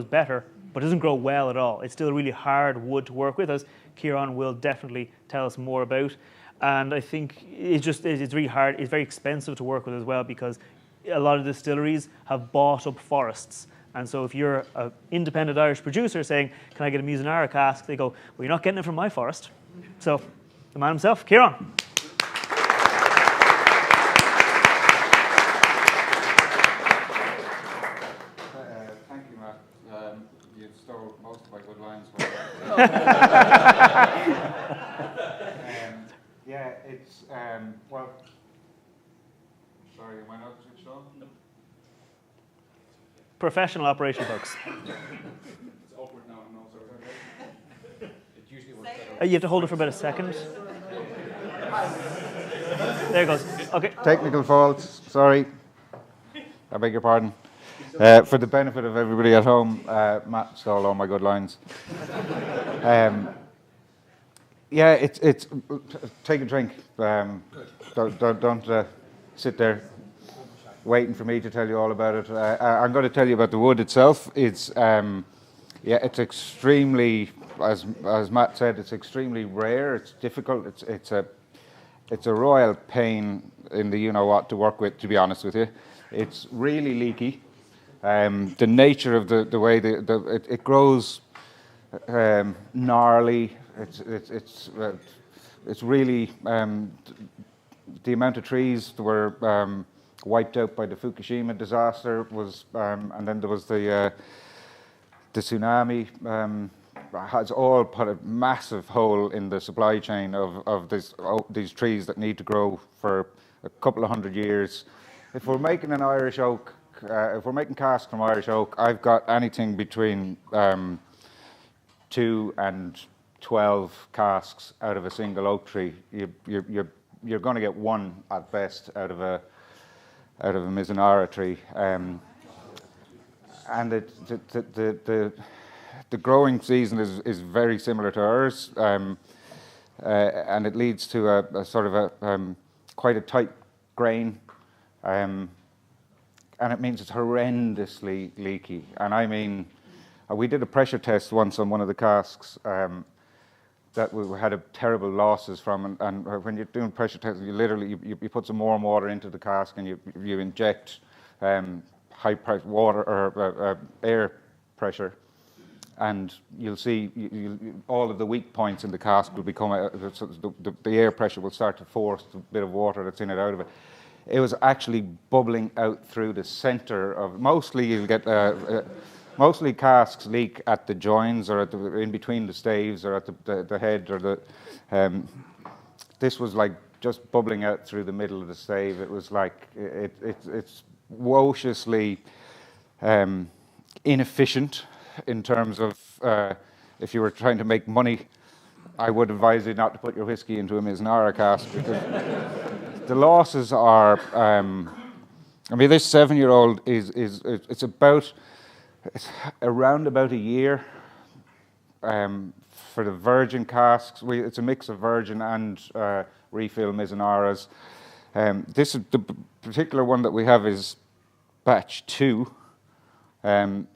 better, but doesn't grow well at all. It's still a really hard wood to work with, as Ciaran will definitely tell us more about. And I think it's really hard. It's very expensive to work with as well because a lot of distilleries have bought up forests. And so if you're an independent Irish producer saying, can I get a Mizunara cask? They go, well, you're not getting it from my forest. So the man himself, Ciaran. Most of my good lines. Yeah, it's, well, sorry, am I not switched on? No. Professional operation, folks. It's awkward now, no, sorry. It usually works better. You have to hold it for about a second. There it goes. Okay. Technical faults, sorry. I beg your pardon. For the benefit of everybody at home, Matt stole all my good lines. Yeah, it's take a drink. Don't sit there waiting for me to tell you all about it. I'm going to tell you about the wood itself. It's it's extremely, as Matt said, it's extremely rare. It's difficult. It's a royal pain in the you-know-what to work with. To be honest with you, it's really leaky. The nature of the way it grows gnarly. It's really the amount of trees that were wiped out by the Fukushima disaster was, and then there was the tsunami. Has all put a massive hole in the supply chain of these trees that need to grow for a couple of 100 years. If we're making an Irish oak. If we're making casks from Irish oak, I've got anything between 2 and 12 casks out of a single oak tree. You're going to get one at best out of a Mizunara tree, and the growing season is very similar to ours, and it leads to a sort of a quite a tight grain. and it means it's horrendously leaky. And I mean, we did a pressure test once on one of the casks that we had terrible losses from, and when you're doing pressure tests, you literally you put some warm water into the cask and you inject high pressure water or air pressure, and you'll see all of the weak points in the cask will become so the air pressure will start to force the bit of water that's in it out of it. It was actually bubbling out through the center of. Mostly you'll get. Mostly casks leak at the joins or in between the staves or at the head or the. This was like just bubbling out through the middle of the stave. It was like it's woefully inefficient in terms of if you were trying to make money. I would advise you not to put your whiskey into a Mizunara cask because the losses are. I mean, this 7-year-old it's about. It's around about a year for the virgin casks. It's a mix of virgin and refill Mizunaras. This is the particular one that we have is batch 2. When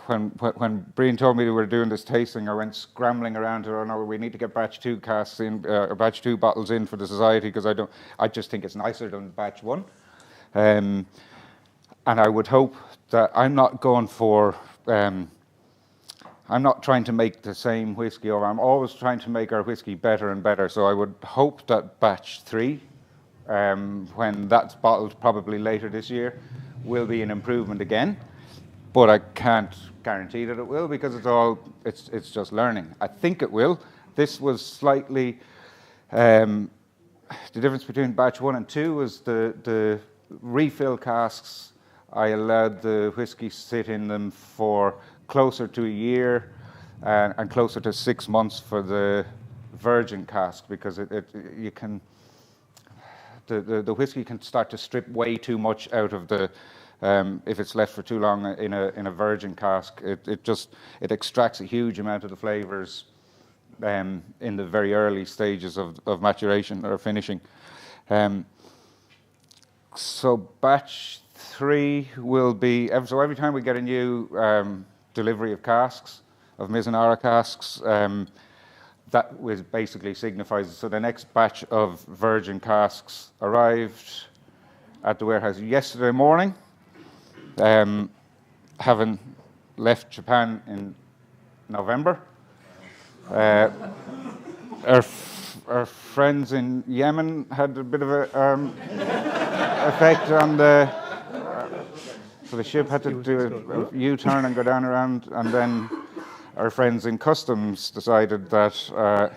Brían told me they were doing this tasting, I went scrambling around to, oh no, we need to get batch 2 casks in, or batch 2 bottles in for the society because I just think it's nicer than batch 1. And I would hope that I'm not going for, I'm not trying to make the same whiskey over. I'm always trying to make our whiskey better and better. So I would hope that batch 3, when that's bottled probably later this year, will be an improvement again. But I can't guarantee that it will because it's just learning. I think it will. This was slightly, the difference between batch 1 and 2 was the refill casks. I allowed the whiskey sit in them for closer to a year and closer to 6 months for the virgin cask because the whiskey can start to strip way too much out of the if it's left for too long in a virgin cask. It extracts a huge amount of the flavours in the very early stages of maturation or finishing. So batch 3 will be, so every time we get a new delivery of casks, of Mizunara casks, that was basically signifies, so the next batch of virgin casks arrived at the warehouse yesterday morning, having left Japan in November. Our friends in Yemen had a bit of a effect on the. So the ship had to do a U-turn and go down around, and then our friends in customs decided that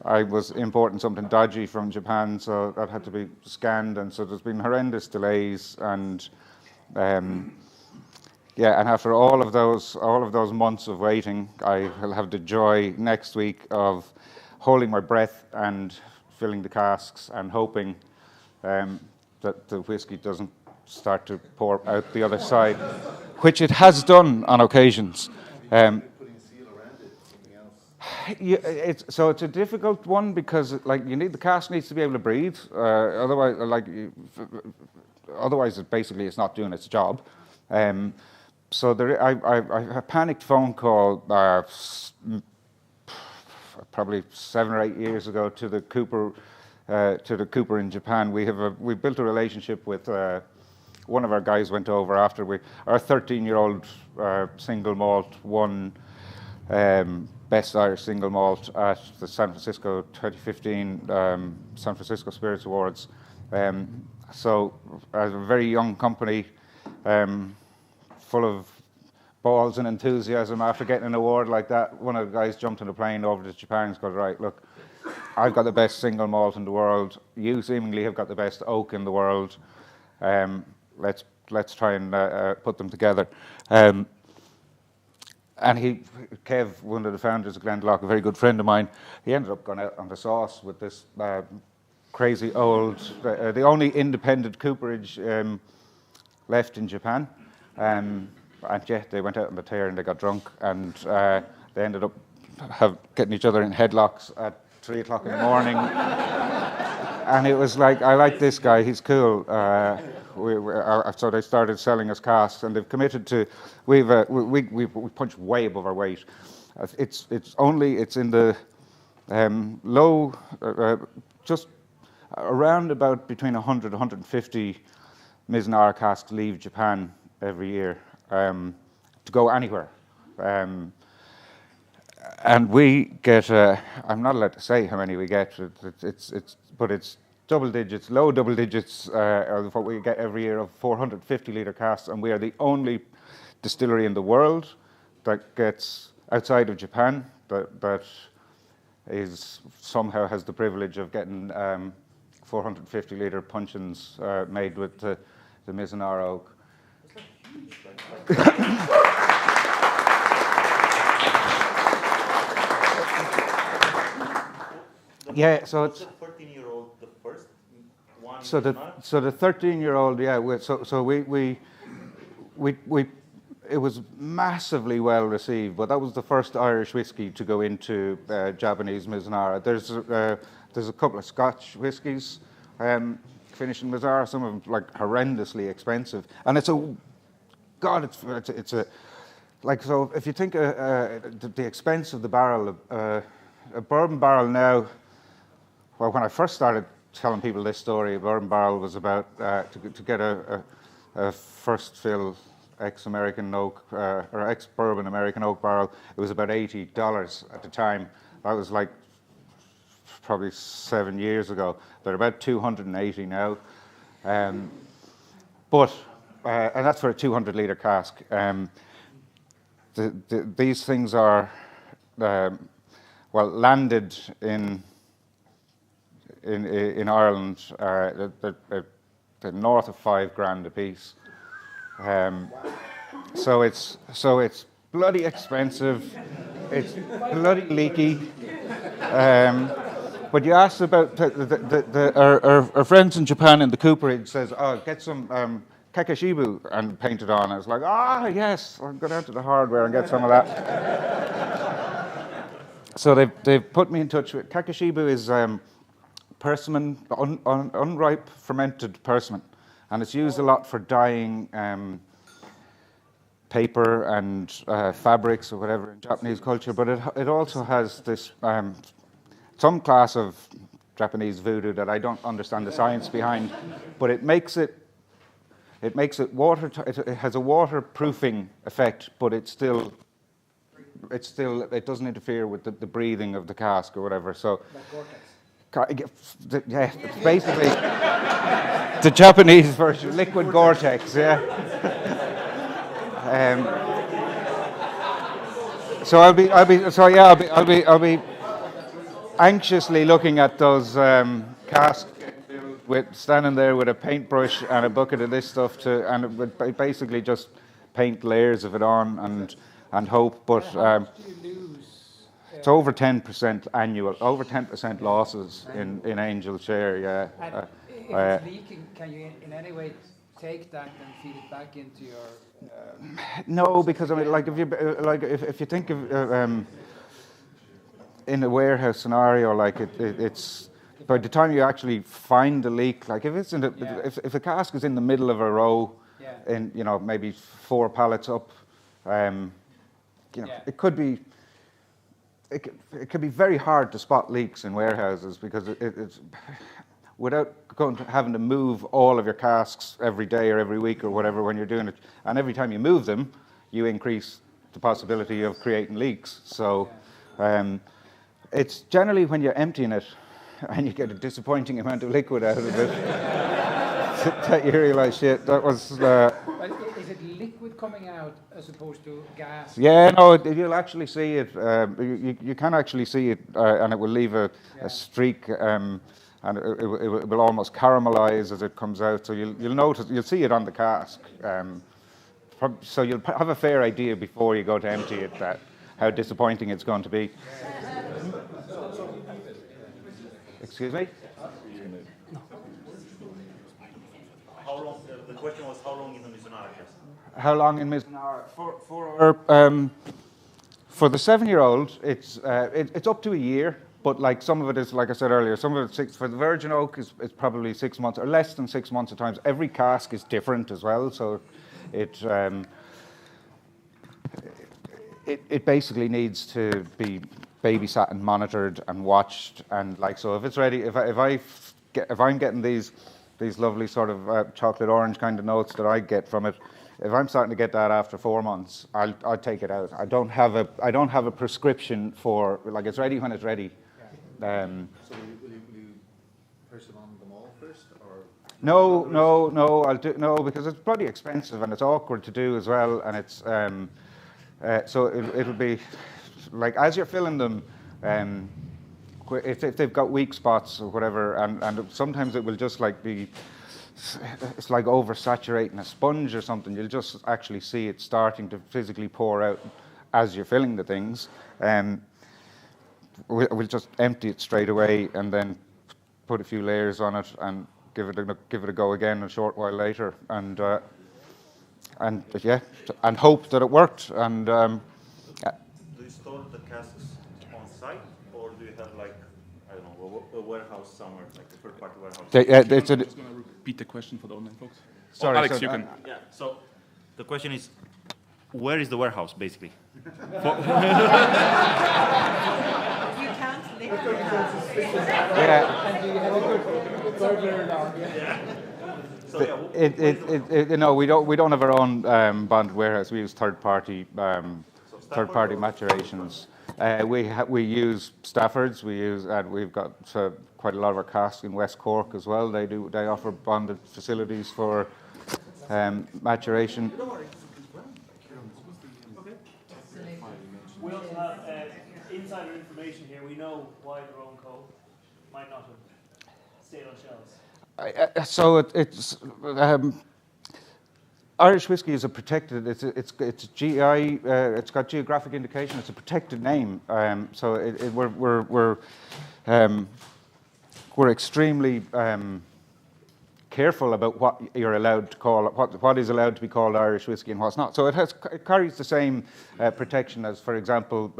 I was importing something dodgy from Japan, so that had to be scanned, and so there's been horrendous delays, and and after all of those months of waiting, I will have the joy next week of holding my breath and filling the casks and hoping that the whiskey doesn't start to pour out the other side, which it has done on occasions. It's a difficult one because the cask needs to be able to breathe. Otherwise, it's not doing its job. So I panicked phone call probably 7 or 8 years ago to the Cooper in Japan. We built a relationship with. One of our guys went over after our 13-year-old single malt won Best Irish Single Malt at the San Francisco 2015 San Francisco Spirits Awards. So as a very young company, full of balls and enthusiasm after getting an award like that, one of the guys jumped on a plane over to Japan and goes, right, look, I've got the best single malt in the world. You seemingly have got the best oak in the world. Let's try and put them together. And Kev, one of the founders of Glendalough, a very good friend of mine, he ended up going out on the sauce with this crazy old, the only independent cooperage left in Japan. And they went out on the tear and they got drunk, and they ended up getting each other in headlocks at 3 o'clock in the morning. And it was like, I like this guy, he's cool. so they started selling us casks, and they've committed to. We punch way above our weight. It's in the low, just around about between 100 150 Mizunara casks leave Japan every year to go anywhere. And we get, I'm not allowed to say how many we get, but it's double digits, low double digits of what we get every year of 450 litre casks, and we are the only distillery in the world that gets, outside of Japan, that is somehow has the privilege of getting 450 litre puncheons made with the Mizunara oak. Yeah, so it's 13-year-old the first one. So the 13-year-old, yeah. We it was massively well received, but that was the first Irish whiskey to go into Japanese Mizunara. There's a couple of Scotch whiskies finished in Mizunara. Some of them like horrendously expensive, and it's a like, so if you think the expense of the barrel, a bourbon barrel now. Well, when I first started telling people this story, a bourbon barrel was about, to get a first fill ex-American oak, or ex-bourbon American oak barrel, it was about $80 at the time. That was like probably 7 years ago. They're about $280 now. And that's for a 200 litre cask. These things are, landed in Ireland, they're north of $5,000 a piece. So it's bloody expensive. It's bloody leaky. But you asked about our friends in Japan in the cooperage says, "Oh, get some kakashibu and paint it on." I was like, yes, I'll go down to the hardware and get some of that. So they've put me in touch with kakashibu. Is persimmon, unripe fermented persimmon, and it's used a lot for dyeing paper and fabrics or whatever in Japanese culture. But it also has this some class of Japanese voodoo that I don't understand the science behind, but it makes it water. It has a waterproofing effect, but it doesn't interfere with the breathing of the cask or whatever. So. Yeah, basically the Japanese version, liquid Gore-Tex. Yeah. So I'll be anxiously looking at those casks standing there with a paintbrush and a bucket of this stuff and it would basically just paint layers of it on and hope, but. It's over 10% annual, over 10% losses in Angel share, yeah. And if it's leaking, can you in any way take that and feed it back into your? No, because I mean, like if you think of in a warehouse scenario, like it's by the time you actually find the leak, like if it's if a cask is in the middle of a row, in maybe 4 pallets up, it could be. It can be very hard to spot leaks in warehouses because it's without having to move all of your casks every day or every week or whatever when you're doing it. And every time you move them, you increase the possibility of creating leaks. So it's generally when you're emptying it and you get a disappointing amount of liquid out of it that you realise, shit, that was... Is it liquid coming out as opposed to gas? Yeah, no, you'll actually see it. You can actually see it, and it will leave a streak, and it will almost caramelize as it comes out. So you'll see it on the cask. So you'll have a fair idea before you go to empty it how disappointing it's going to be. Excuse me? How long? The question was how long in the Mizunara cask? How long in Mizunara? For the 7-year-old, it's up to a year. but like some of it is, like I said earlier, some of it for the virgin oak is probably 6 months or less than 6 months at times. Every cask is different as well, so it basically needs to be babysat and monitored and watched, and like, so if it's ready, if I'm getting these lovely sort of chocolate orange kind of notes that I get from it, if I'm starting to get that after 4 months, I'll take it out. I don't have a prescription for, like, it's ready when it's ready. So will you push them on them all first, or? No, because it's bloody expensive and it's awkward to do as well, and it's so it'll be like, as you're filling them, if they've got weak spots or whatever, and sometimes it will just like be, it's like oversaturating a sponge or something. You'll just actually see it starting to physically pour out as you're filling the things. We'll just empty it straight away and then put a few layers on it and give it a go again a short while later, and hope that it worked. And Do you store the casks on site, or do you have, like, I don't know, a warehouse somewhere, like a third-party warehouse? It's I'm just going to repeat the question for the online folks. Sorry, Alex, so, you can. Yeah, so the question is, where is the warehouse, basically? You can't live in that. yeah. And do you have a good burglar alarm? So, We don't have our own bonded warehouse. We use third-party maturations. We use Staffords. We've got quite a lot of our casks in West Cork as well. They offer bonded facilities for maturation. We also have insider information here. We know why the Roe Co might not have stayed on shelves. So it's Irish whiskey is a protected. It's GI. It's got geographic indication. It's a protected name. So we're extremely careful about what you're allowed to call what is allowed to be called Irish whiskey and what's not. So it carries the same protection as, for example,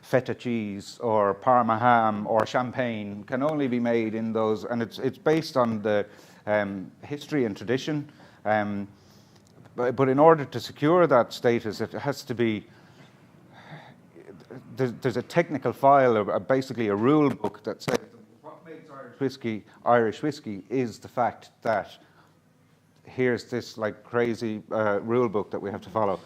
feta cheese or Parma ham or champagne can only be made in those, and it's based on the history and tradition. But in order to secure that status, it has to be. There's a technical file, or basically a rule book that says what makes Irish whiskey is the fact that here's this like crazy rule book that we have to follow.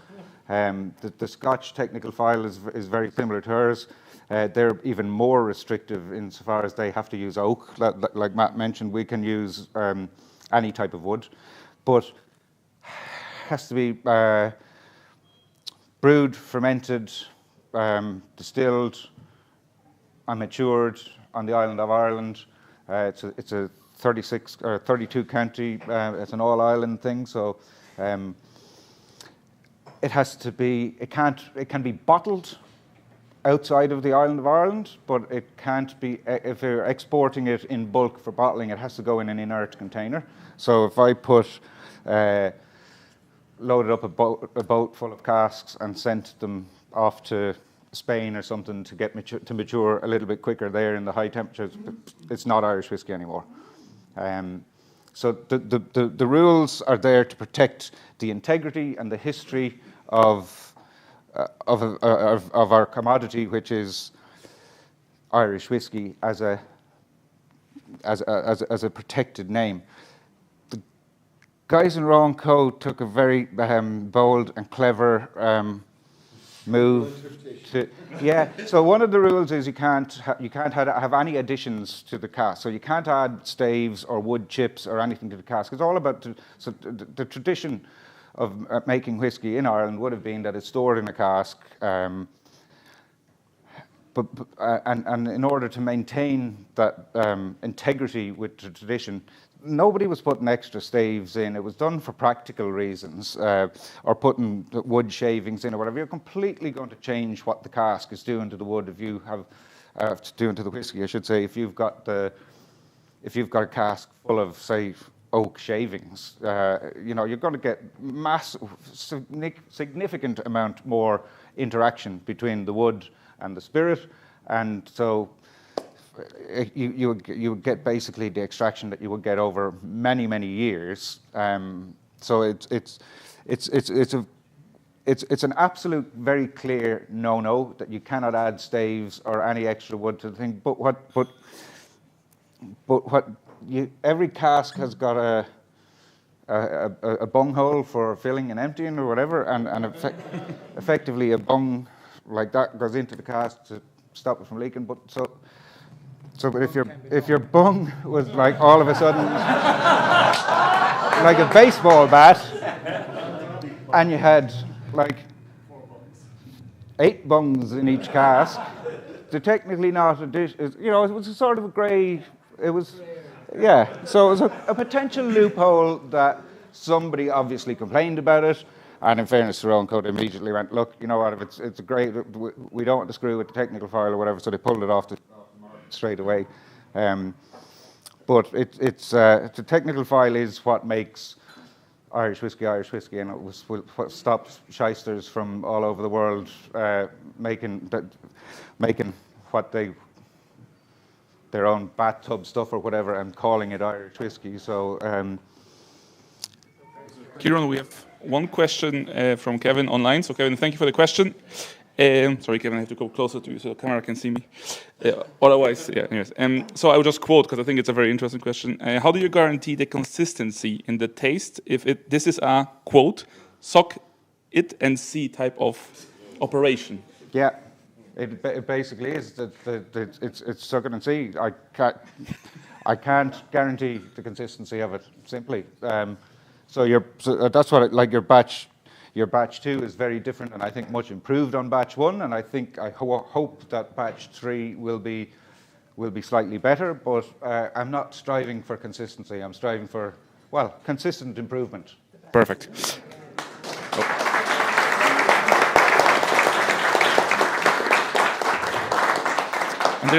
The Scotch technical file is very similar to ours. They're even more restrictive insofar as they have to use oak. Like Matt mentioned, we can use any type of wood, but has to be brewed, fermented, distilled, and matured on the island of Ireland. It's a 36 or 32 county. It's an all-island thing, so it has to be. It can be bottled outside of the island of Ireland, but it can't be. If you're exporting it in bulk for bottling, it has to go in an inert container. So if I loaded up a boat full of casks and sent them off to Spain or something to get mature a little bit quicker there in the high temperatures, it's not Irish whiskey anymore. So the rules are there to protect the integrity and the history of our commodity, which is Irish whiskey, as a protected name. The guys in Roe Co took a very bold and clever move. So one of the rules is you can't have any additions to the cask. So you can't add staves or wood chips or anything to the cask. It's all about the tradition of making whiskey in Ireland would have been that it's stored in a cask. And in order to maintain that integrity with the tradition, nobody was putting extra staves in. It was done for practical reasons, or putting wood shavings in or whatever. You're completely going to change what the cask is doing to the wood if you have doing to the whiskey, I should say. If you've got a cask full of, say, oak shavings, you're going to get significant amount more interaction between the wood and the spirit, and so you would get basically the extraction that you would get over many years. So it's an absolute very clear no that you cannot add staves or any extra wood to the thing. But every cask has got a bung hole for filling and emptying or whatever, and effectively a bung like that goes into the cask to stop it from leaking. But but if your bung was like all of a sudden like a baseball bat, and you had like 8 bungs in each cask, they're technically not a dish. You know, it was a sort of a grey. It was, yeah. So it was a potential loophole that somebody obviously complained about it. And in fairness to Roe Co, they immediately went, look, you know what? If it's a great, we don't want to screw with the technical file or whatever. So they pulled it off the market straight away. But the technical file is what makes Irish whiskey, and it was what stops shysters from all over the world making what their own bathtub stuff or whatever and calling it Irish whiskey. So, Ciaran, we have one question from Kevin online. So, Kevin, thank you for the question. Sorry, Kevin, I have to go closer to you so the camera can see me. Otherwise, yeah, anyways. So I will just quote, because I think it's a very interesting question. How do you guarantee the consistency in the taste if this is a, quote, suck it and see type of operation? Yeah, it basically is. It's suck it and see. I can't guarantee the consistency of it, simply. So that's what like your batch 2 is very different, and I think much improved on batch 1, and I hope that batch 3 will be slightly better, but I'm not striving for consistency. I'm striving for, well, consistent improvement. Perfect. And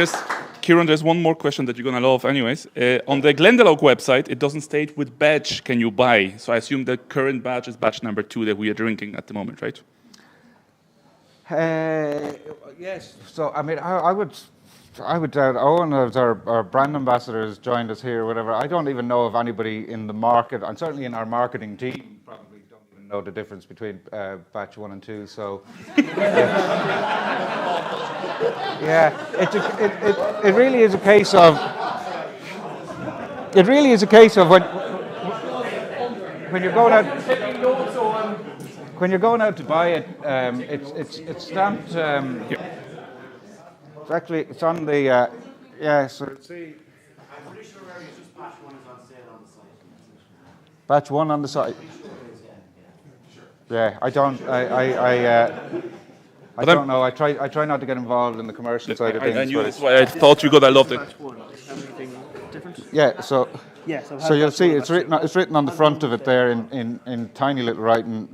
Ciaran, there's one more question that you're going to love anyways. On the Glendalough website, it doesn't state which batch can you buy. So I assume the current batch is batch number 2 that we are drinking at the moment, right? Yes. So, I mean, I would doubt Owen, as our brand ambassador, has joined us here or whatever. I don't even know of anybody in the market, and certainly in our marketing team, probably don't even know the difference between batch 1 and 2. So, yeah, it really is a case of. It really is a case of when you're going out. When you're going out to buy it, it's stamped. It's on the. Yeah. So I'm pretty sure it's just batch 1 is on sale on the site. Batch 1 on the site. Yeah, I don't. I don't know. I try not to get involved in the commercial side of things. I knew that's why I thought you got. I loved it. Anything different? Yeah. So. Yeah, so you'll see it's written on the front of it there in tiny little writing,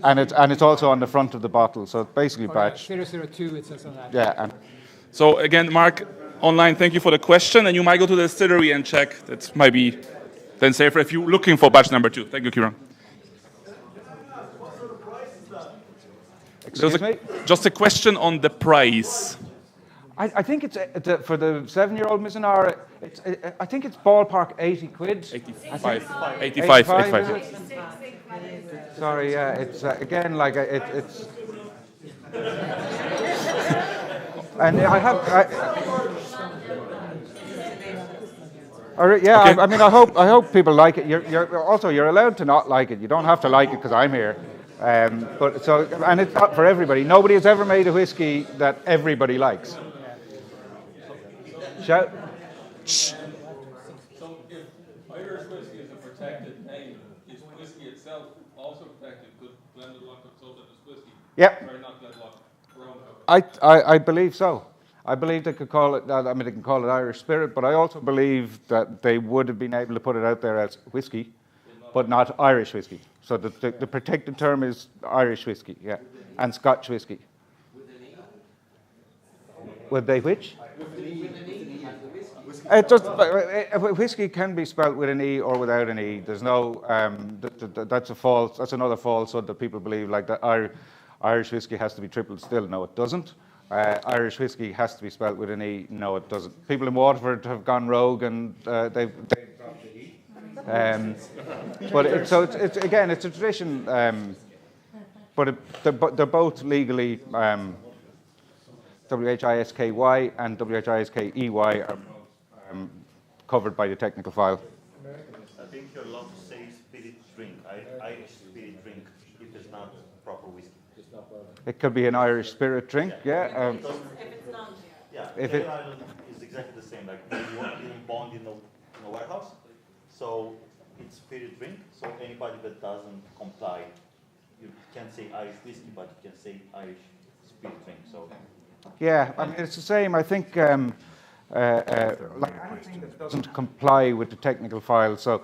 and it's also on the front of the bottle. So it's basically batch 002. It says on that. Yeah. And so again, Mark, online, thank you for the question, and you might go to the distillery and check. That might be then safer if you're looking for batch number 2. Thank you, Ciaran. Excuse me? Just a question on the price. I think it's for the 7-year-old Mizunara. I think it's ballpark 80 quid. 85. Sorry, yeah, it's again like it's. And I mean, I hope people like it. You're allowed to not like it. You don't have to like it because I'm here. But it's not for everybody. Nobody has ever made a whiskey that everybody likes. Shout. So if Irish whiskey is a protected name, is whiskey itself also protected? Could Glendalough have sold it as whiskey? Yep. Sorry, not Glendalough. I believe so. I believe they could call it. I mean, they can call it Irish Spirit, but I also believe that they would have been able to put it out there as whiskey, but not Irish whiskey. So the protected term is Irish whiskey, yeah, and Scotch whiskey. Would they which? Whiskey can be spelt with an E or without an E. There's no. That's a false. That's another falsehood that people believe. Like that Irish whiskey has to be triple distilled. No, it doesn't. Irish whiskey has to be spelt with an E. No, it doesn't. People in Waterford have gone rogue and they've dropped the E. But it's again, it's a tradition. But they're both legally WHISKY and WHISKEY are covered by the technical file. I think you're allowed to say spirit drink, Irish spirit drink, if it's not proper whiskey. It could be an Irish spirit drink, yeah. If it's not. Yeah, If Ale it- Island is exactly the same. Like you want to bond in a warehouse, so it's spirit drink. So anybody that doesn't comply, you can't say Irish whiskey, but you can say Irish spirit drink. So Yeah, I mean, it's the same. I think like anything that doesn't comply with the technical file. So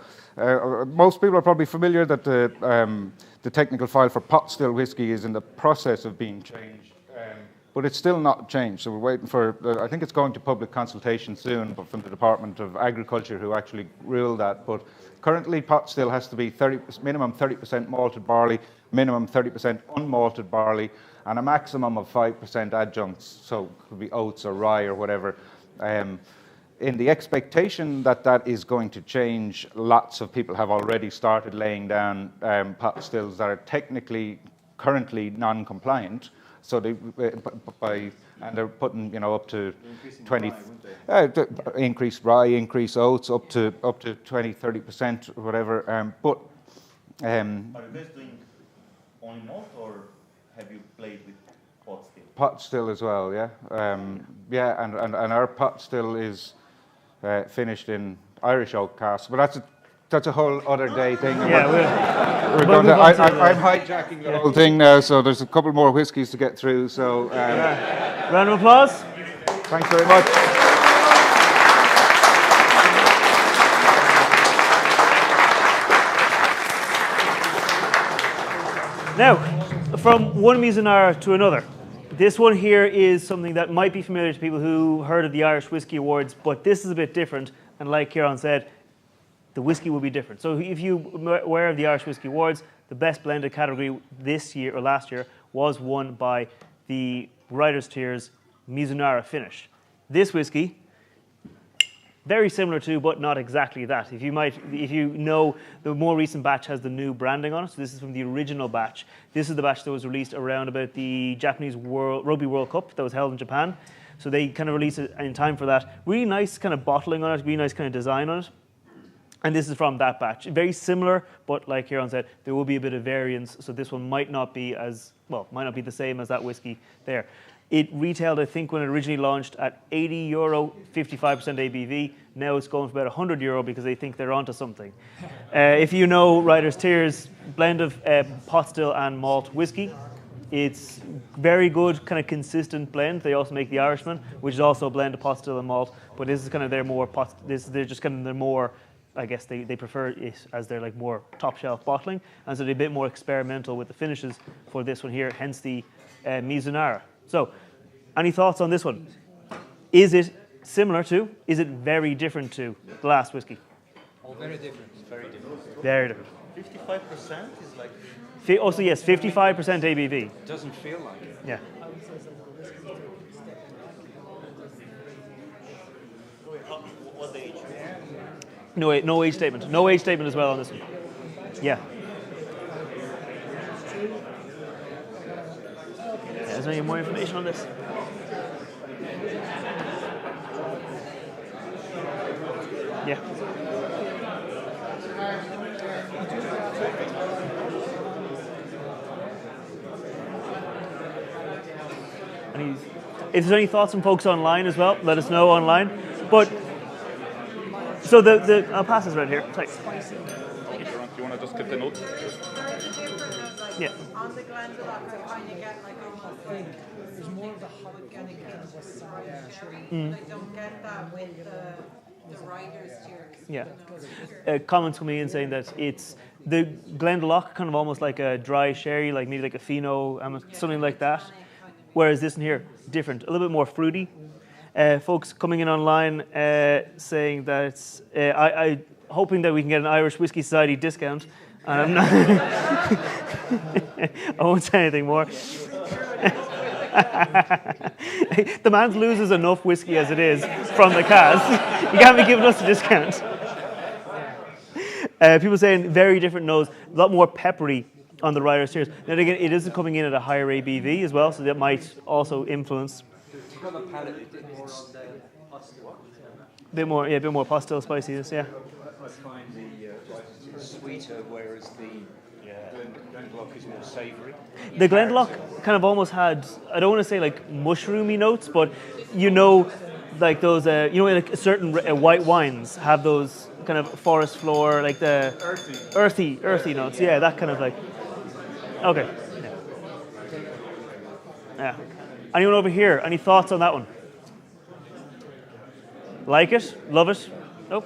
most people are probably familiar that the technical file for pot still whiskey is in the process of being changed, but it's still not changed. So we're waiting for. I think it's going to public consultation soon, but from the Department of Agriculture, who actually rule that. But currently, pot still has to be minimum 30% malted barley, minimum 30% unmalted barley, and a maximum of 5% adjuncts, so it could be oats or rye or whatever. In the expectation that that is going to change, lots of people have already started laying down pot stills that are technically currently non-compliant. So they and they're putting up to 20 increased rye, increased oats, up to 20-30% or whatever. are you guys doing only malt, or have you played with pot still? Pot still as well, yeah. Yeah, and our pot still is finished in Irish oak casks, but that's a whole other day thing. Yeah, We're going to, I'm hijacking the whole thing now, so there's a couple more whiskies to get through. So round of applause. thanks very much. Now, from one Mizunara to another. This one here is something that might be familiar to people who heard of the Irish Whiskey Awards, but this is a bit different. And like Ciaran said, the whiskey will be different. So if you are aware of the Irish Whiskey Awards, the best blended category this year or last year was won by the Writers' Tiers Mizunara finish. This whiskey, very similar to, but not exactly that. If you know, the more recent batch has the new branding on it. So this is from the original batch. This is the batch that was released around about the Japanese Rugby World Cup that was held in Japan. So they kind of released it in time for that. Really nice kind of bottling on it, really nice kind of design on it. And this is from that batch. Very similar, but like Ciaran said, there will be a bit of variance. So this one might not be the same as that whiskey there. It retailed, I think, when it originally launched at €80, 55% ABV. Now it's going for about €100 because they think they're onto something. If you know Writers' Tiers, blend of pot still and malt whiskey, it's very good, kind of consistent blend. They also make the Irishman, which is also a blend of pot still and malt. But this is kind of their more they're just kind of their more. I guess they prefer it as their like more top shelf bottling, and so they're a bit more experimental with the finishes for this one here. Hence the Mizunara. So, any thoughts on this one? Is it similar to? Is it very different to the last whiskey? Oh, very different. Very different. Very different. 55% is like. Also, yes, 55% ABV. It doesn't feel like it. Yeah. What age? No age statement. No age statement as well on this one. Yeah. Is there any more information on this? Yeah. If there's any thoughts from folks online as well, let us know online. But so I'll pass this right here. Thanks. Do you want to just give the note? Yeah. On the Glendalough, I kind of get like almost like There's more of the organic sherry. Mm. I don't get that with the Writers' Tiers. Yeah. Comments coming in saying that it's the Glendalough kind of almost like a dry sherry, like maybe like a Fino, something like that. Whereas this one here, different, a little bit more fruity. Folks coming in online saying that it's, I hoping that we can get an Irish Whiskey Society discount. And I'm not I won't say anything more. The man loses enough whiskey as it is from the cask. You can't be giving us a discount. People saying very different nose, a lot more peppery on the Ryder Series. Then again, it is coming in at a higher ABV as well, so that might also influence. On the palate, it's A bit more pastel spiciness, yeah. I find the sweeter, whereas the Glendalough is more savoury. The Glendalough kind of almost had, I don't want to say like mushroomy notes, but you know, like those, like certain white wines have those kind of forest floor, like the earthy notes. Yeah, that kind of like. Okay. Yeah. Anyone over here? Any thoughts on that one? Like it? Love it? Nope.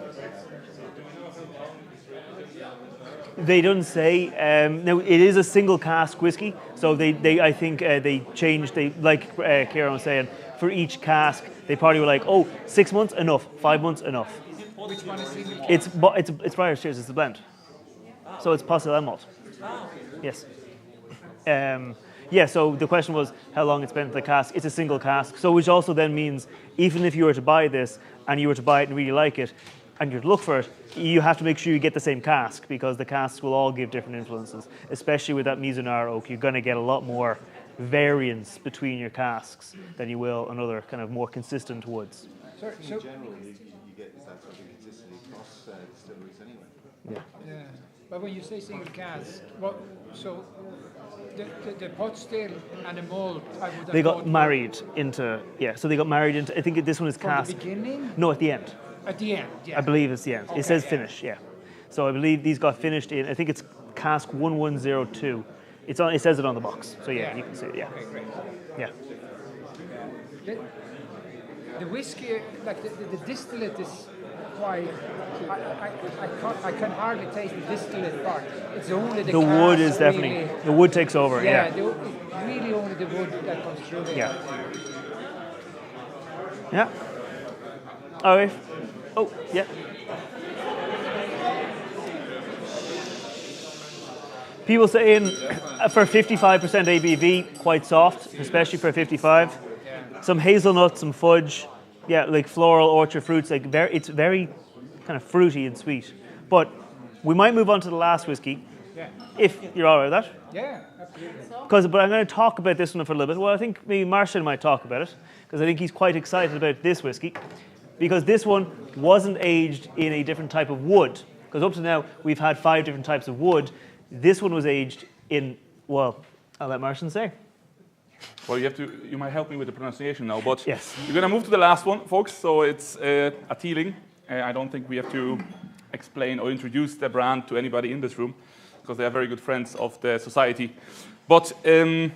They don't say. Now it is a single cask whiskey, so I think they changed. Like Ciaran was saying, for each cask, they probably were like, 6 months enough, 5 months enough. Which one is single? It's Ryder Series. It's the blend, so it's pastel and malt. Yes. So the question was how long it's been in the cask. It's a single cask, so which also then means even if you were to buy this and you were to buy it and really like it, and you'd look for it, you have to make sure you get the same cask because the casks will all give different influences. Especially with that Mizunara oak, you're going to get a lot more variance between your casks than you will on other kind of more consistent woods. In general, you get that sort of consistency across distilleries anyway. Yeah. But when you say single cask, so the pot still and the malt, I would have They got thought married into, so they got married into, I think this one is from cask. the beginning? No, at the end. At the end, yeah. I believe it's the end. Okay, It says yeah. finish, yeah. So I believe these got finished in, I think it's cask 1102. It says it on the box. So yeah, you can see it, yeah. Okay, great. Yeah. The whiskey, like the distillate is quite. I can hardly taste the distillate part. It's only the wood is cask definitely, really, the wood takes over, yeah. it's really only the wood that comes through it. Yeah. Yeah. Okay. Oh, yeah. People saying for 55% ABV, quite soft, especially for 55. Some hazelnut, some fudge, like floral orchard fruits. It's very kind of fruity and sweet. But we might move on to the last whiskey, if you're all right with that. Yeah, absolutely. But I'm going to talk about this one for a little bit. Well, I think maybe Marcin might talk about it because I think he's quite excited about this whiskey because this one wasn't aged in a different type of wood. Because up to now we've had 5 different types of wood. This one was aged in, well, I'll let Marcin say. Well, you might help me with the pronunciation now, but yes. We're going to move to the last one, folks. So it's a Teeling. I don't think we have to explain or introduce the brand to anybody in this room because they are very good friends of the society. But Mugi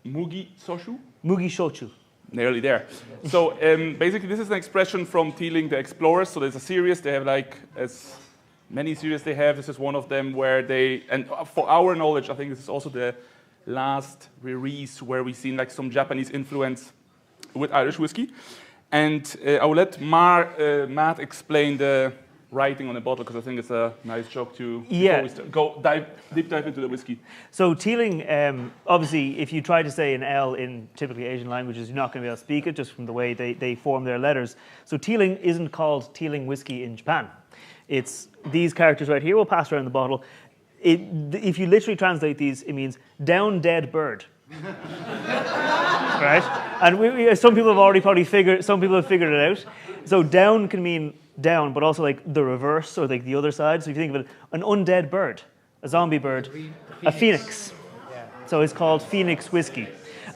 Shochu? Mugi Shochu. Nearly there. So basically this is an expression from Teeling, the Explorers. So there's a series, they have as many series they have. This is one of them where and for our knowledge, I think this is also the last release where we've seen some Japanese influence with Irish whiskey. And I will let Matt explain the writing on the bottle because I think it's a nice joke to go deep dive into the whiskey. So Teeling, obviously, if you try to say an L in typically Asian languages, you're not going to be able to speak it just from the way they form their letters. So Teeling isn't called Teeling whiskey in Japan. It's these characters right here. We'll pass around the bottle. If you literally translate these, it means down dead bird. Right? And some people have already some people have figured it out. So down can mean down, but also like the reverse or like the other side. So if you think of it, an undead bird, a zombie bird, a phoenix. So it's called Phoenix whiskey.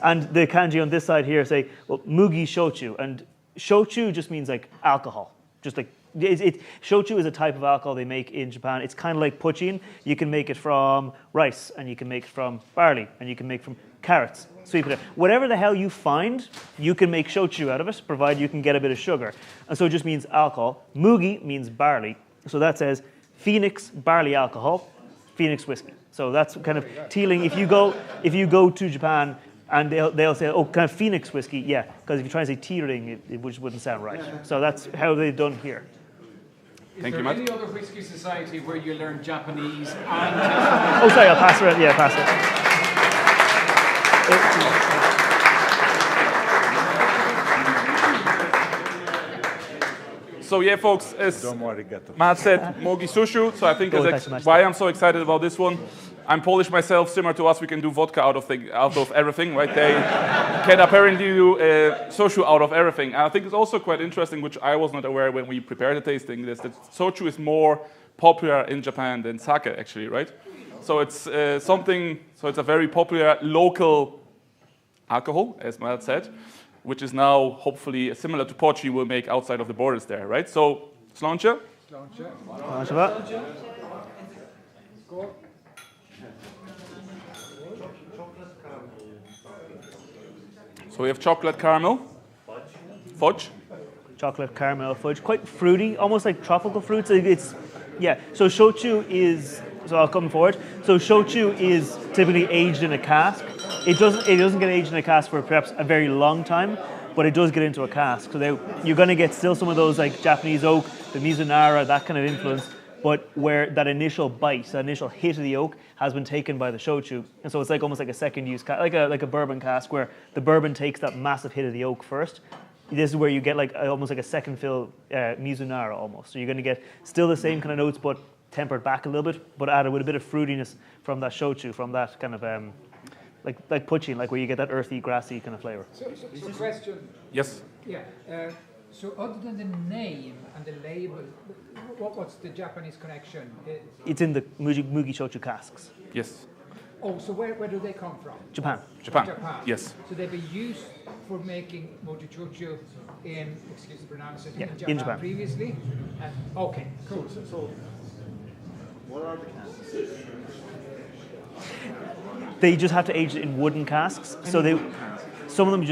And the kanji on this side here say, well, Mugi Shochu. And Shochu just means like alcohol. Just like, Shochu is a type of alcohol they make in Japan. It's kind of like poutine. You can make it from rice, and you can make it from barley, and you can make it from carrots, sweet potato. Whatever the hell you find, you can make shochu out of it, provided you can get a bit of sugar. And so it just means alcohol. Mugi means barley. So that says Phoenix barley alcohol, Phoenix whiskey. So that's kind of Teeling. If you go to Japan and they'll say, oh, kind of Phoenix whiskey, yeah, because if you try and say Teeling, it just wouldn't sound right. So that's how they've done here. Is there any other whiskey society where you learn Japanese and... Oh, sorry, I'll pass it. Yeah, pass it. So yeah, folks, as Don't worry, get them. Matt said, Mugi Sushu, so I think that's why I'm so excited about this one. I'm Polish myself, similar to us, we can do vodka out of everything, right? They can apparently do Shochu out of everything. And I think it's also quite interesting, which I was not aware when we prepared the tasting, is that Shochu is more popular in Japan than sake, actually, right? So it's it's a very popular local alcohol, as Matt said, which is now hopefully similar to Pochi we'll make outside of the borders there, right? So, Sláinte. So we have chocolate caramel, fudge. Chocolate caramel fudge, quite fruity, almost like tropical fruits. So Shochu is, so I'll come forward. So Shochu is typically aged in a cask. It doesn't get aged in a cask for perhaps a very long time, but it does get into a cask. So you're going to get still some of those like Japanese oak, the Mizunara, that kind of influence, but where that initial bite, that initial hit of the oak has been taken by the Shochu. And so it's like almost like a second use, like a bourbon cask where the bourbon takes that massive hit of the oak first. This is where you get like almost like a second fill Mizunara almost. So you're going to get still the same kind of notes, but tempered back a little bit, but added with a bit of fruitiness from that Shochu, from that kind of like puchin, like where you get that earthy, grassy kind of flavor. So question. Yes. Yeah. So other than the name and the label, what's the Japanese connection? It's in the Mugi Shochu casks. Yes. Oh, so where do they come from? Japan. Japan. Yes. So they've been used for making mojichochu in, excuse the pronunciation, in Japan previously. And, okay, cool. So what are the casks? They just have to age it in wooden casks. So some of them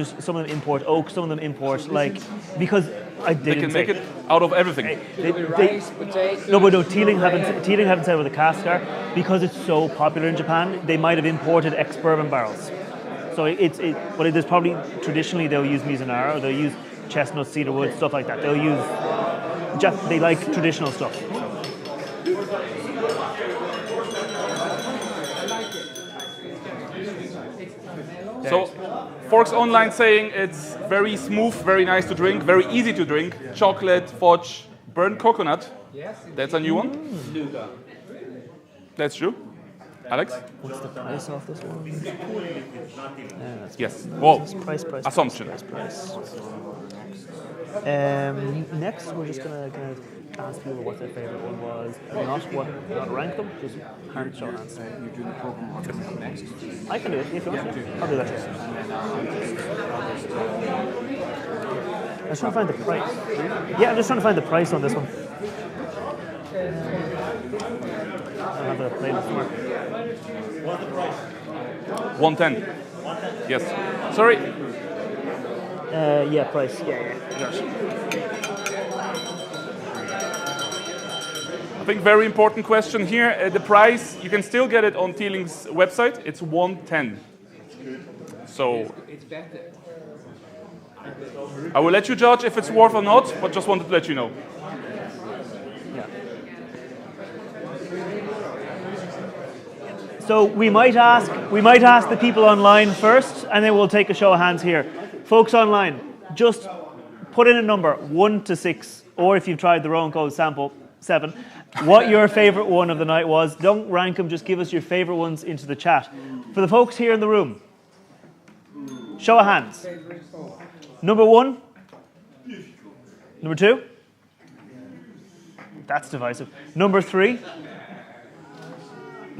import oak, some of them import because they can make it out of everything. Rice, potatoes. No, Teeling haven't said what the casks are because it's so popular in Japan. They might have imported ex-bourbon barrels. So but there's probably traditionally they'll use Mizunara, or they'll use Chestnut, Cedarwood, stuff like that. They like traditional stuff. So, Forks Online saying it's very smooth, very nice to drink, very easy to drink. Chocolate, fudge, burnt coconut. Yes, that's a new one. That's true. Alex? What's the price of this one? Yes. Well, price. assumption. Price. Next, we're just gonna ask people what their favorite one was. Not rank them, just hand show hands. You're doing a program on this next? I can do it if you want to. I'll do that. I'm just trying to find the price. Yeah, I'm just trying to find the price on this one. I have a playlist somewhere. What's the price? 110. 110? Yes. Sorry. Yeah, price. Yeah. I think very important question here. The price, you can still get it on Teeling's website. It's 110. So it's better. I will let you judge if it's worth or not, but just wanted to let you know. So we might ask the people online first, and then we'll take a show of hands here. Folks online, just put in a number 1 to 6, or if you've tried the Roe Co sample 7, what your favorite one of the night was. Don't rank them, just give us your favorite ones into the chat. For the folks here in the room, show of hands. Number 1? Number 2? That's divisive. Number 3?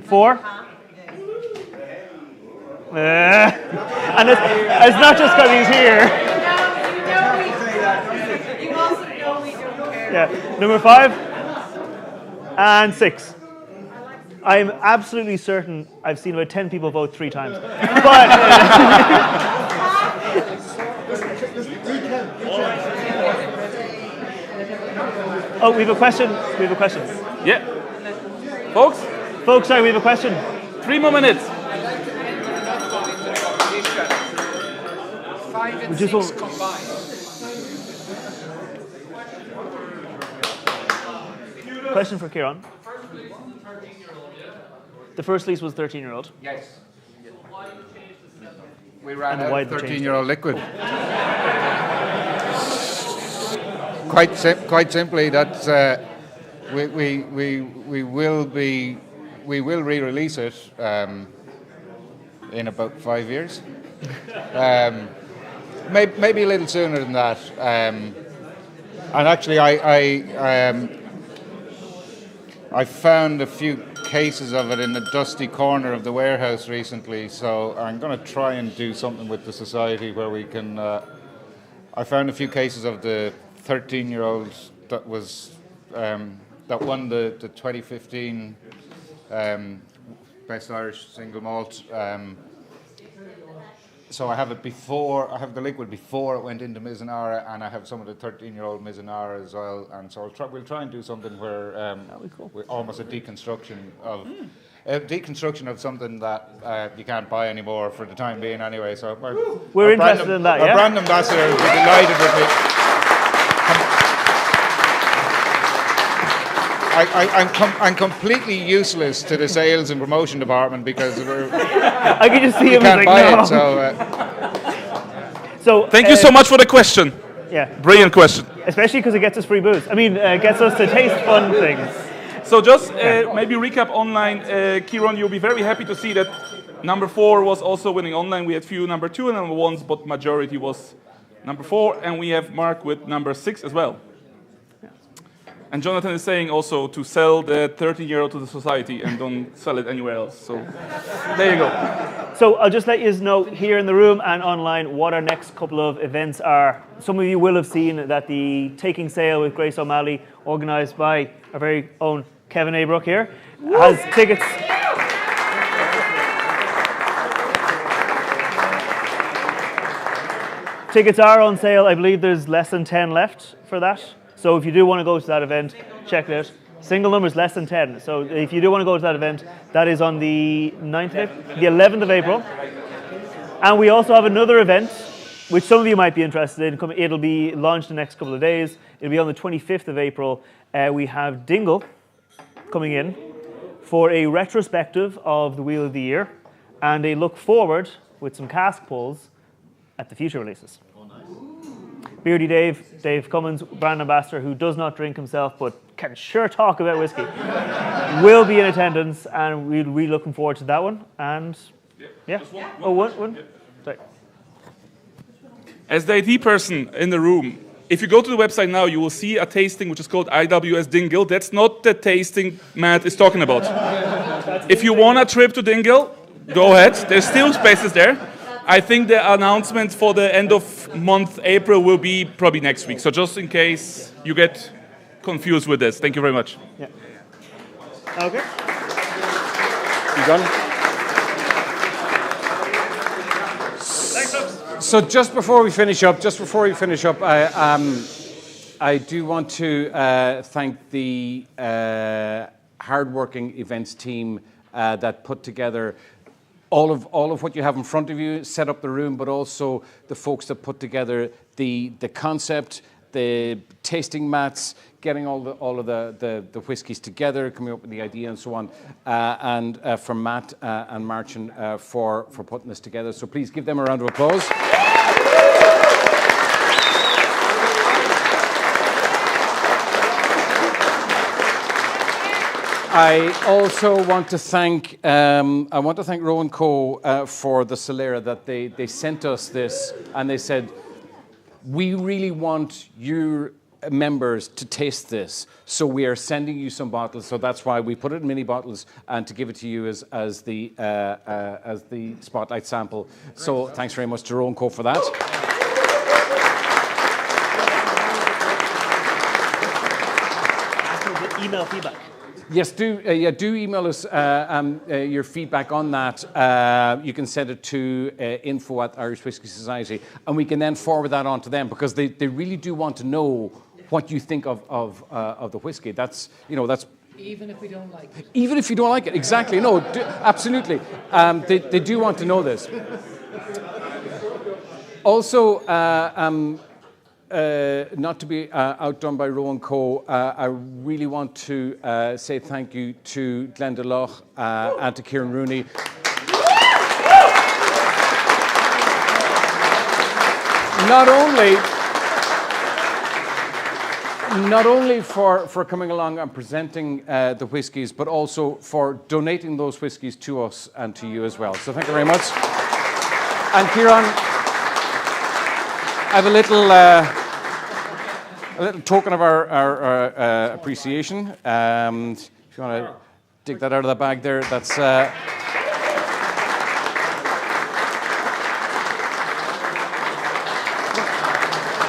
4? And it's not just because he's here. You also know we don't care. Yeah. Number 5 and 6. I'm absolutely certain I've seen about 10 people vote 3 times. But oh, we have a question. Yeah. Folks, sorry, we have a question. 3 more minutes. 5 and 6 combined. Question for Ciaran. The first lease was 13-year-old. Yes. We ran and why out the of change? 13-year-old liquid. Quite simply, that's we will re-release it in about 5 years. Maybe a little sooner than that. And actually, I found a few cases of it in a dusty corner of the warehouse recently, so I'm going to try and do something with the society where we can. I found a few cases of the 13-year-old that was that won the 2015 Best Irish Single Malt. So I have it before. I have the liquid before it went into Mizunara, and I have some of the 13-year-old Mizunara as well. And so we'll try and do something where we're almost a deconstruction of something that you can't buy anymore for the time being, anyway. So we're interested in that. Our brand ambassador will be delighted with me. I'm completely useless to the sales and promotion department because I can just see him can't like, buy no. it. So Thank you so much for the question. Yeah, brilliant question. Especially because it gets us free booze. I mean, gets us to taste fun things. So just maybe recap online. Ciaran, you'll be very happy to see that number 4 was also winning online. We had few number 2 and number 1s, but majority was number 4, and we have Mark with number 6 as well. And Jonathan is saying also to sell the 13-year-old to the society and don't sell it anywhere else. So there you go. So I'll just let you know here in the room and online what our next couple of events are. Some of you will have seen that the Taking Sale with Grace O'Malley, organised by our very own Kevin Abrook here, has tickets. Tickets are on sale. I believe there's less than 10 left for that. So if you do want to go to that event, check it out. Single numbers less than 10. So if you do want to go to that event, that is on the 11th of April. And we also have another event, which some of you might be interested in. It'll be launched in the next couple of days. It'll be on the 25th of April. We have Dingle coming in for a retrospective of the Wheel of the Year and a look forward with some cask pulls at the future releases. Beardy Dave Cummins, brand ambassador, who does not drink himself but can sure talk about whiskey, will be in attendance, and we'll be looking forward to that one. And yeah, one. Sorry. As the IT person in the room, if you go to the website now, you will see a tasting which is called IWS Dingle. That's not the tasting Matt is talking about. If you want a trip to Dingle, go ahead. There's still spaces there. I think the announcement for the end of month April will be probably next week. So just in case you get confused with this. Thank you very much. Yeah. Okay. You done? Thanks, folks. So just before we finish up, I do want to thank the hard-working events team that put together all of what you have in front of you, set up the room, but also the folks that put together the concept, the tasting mats, getting all of the whiskies together, coming up with the idea and so on, and from Matt and Marcin for putting this together. So please give them a round of applause. I also want to thank Roe Co for the Solera that they sent us this, and they said, we really want your members to taste this, so we are sending you some bottles. So that's why we put it in mini bottles and to give it to you as the spotlight sample. So thanks very much to Roe Co for that. Email feedback. Yes, do email us your feedback on that. You can send it to info@Irish Whisky Society, and we can then forward that on to them, because they really do want to know what you think of the whiskey. That's even if we don't like it. Even if you don't like it, exactly. No, absolutely. They do want to know this. Also, not to be outdone by Roe Co, I really want to say thank you to Glendalough and to Ciaran Rooney. not only for coming along and presenting the whiskies, but also for donating those whiskies to us and to you as well. So thank you very much. And Ciaran, I have a little token of our appreciation. If you want to dig that out of the bag there, that's.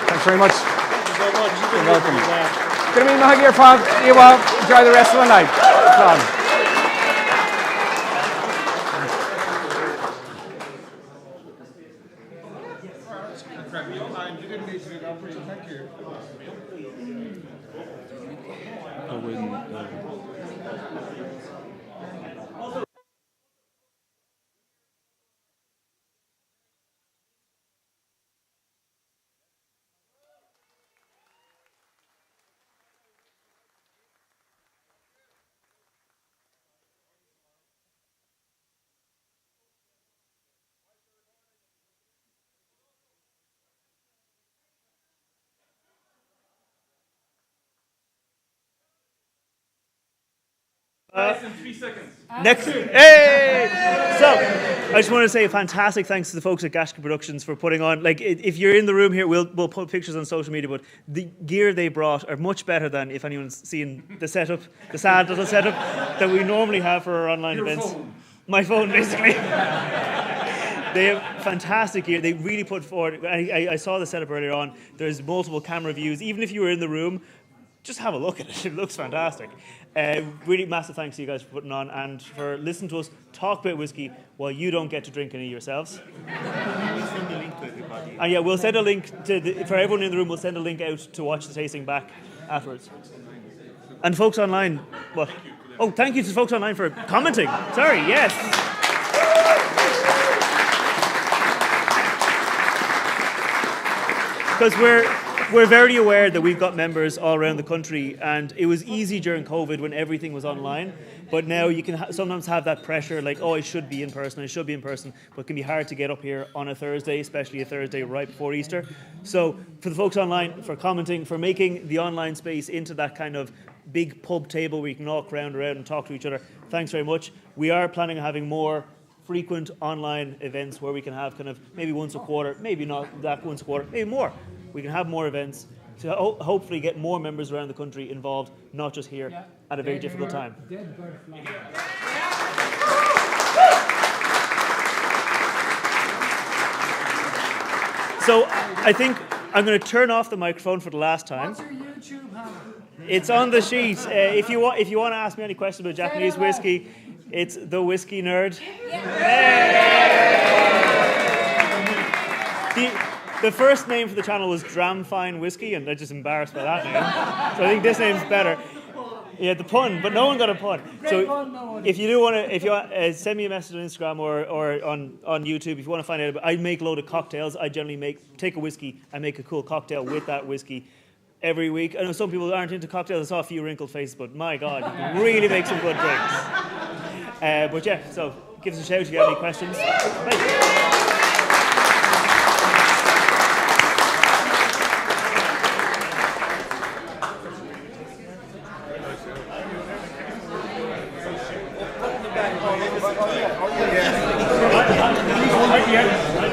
Thanks very much. You're welcome. Good evening, Mugi, your fog. You will enjoy the rest of the night. Come on. In 3 seconds. Next. Hey! So, I just want to say a fantastic thanks to the folks at Gashka Productions for putting on. Like, if you're in the room here, we'll put pictures on social media, but the gear they brought are much better than if anyone's seen the setup, the sad little setup that we normally have for our online events. My phone, basically. They have fantastic gear. They really put forward. I saw the setup earlier on. There's multiple camera views. Even if you were in the room, just have a look at it. It looks fantastic. Really massive thanks to you guys for putting on and for listening to us talk about whiskey while you don't get to drink any yourselves. We'll send a link to everybody. And yeah, we'll send a link for everyone in the room. We'll send a link out to watch the tasting back afterwards. And folks online, what? Oh, thank you to folks online for commenting. Sorry, yes. Because we're very aware that we've got members all around the country, and it was easy during COVID when everything was online, but now you can sometimes have that pressure like, oh, I should be in person, but it can be hard to get up here on a Thursday, especially a Thursday right before Easter. So for the folks online, for commenting, for making the online space into that kind of big pub table where you can walk around and talk to each other, thanks very much. We are planning on having more frequent online events where we can have kind of maybe once a quarter, maybe not that once a quarter, maybe more. We can have more events to hopefully get more members around the country involved, not just here at a very difficult time. So I think I'm going to turn off the microphone for the last time. What's your YouTube handle? It's on the sheet. If you want to ask me any questions about Japanese whiskey, it's The Whiskey Nerd. The first name for the channel was Dramfine Whiskey, and I'm just embarrassed by that name. So I think this name's better. Yeah, the pun, but no one got a pun. So if you do want to, send me a message on Instagram or on YouTube if you want to find out. I make a load of cocktails. I generally take a whiskey and make a cool cocktail with that whiskey every week. I know some people aren't into cocktails. I saw a few wrinkled faces, but my God, you can really make some good drinks. But yeah, so give us a shout if you have any questions. Bye.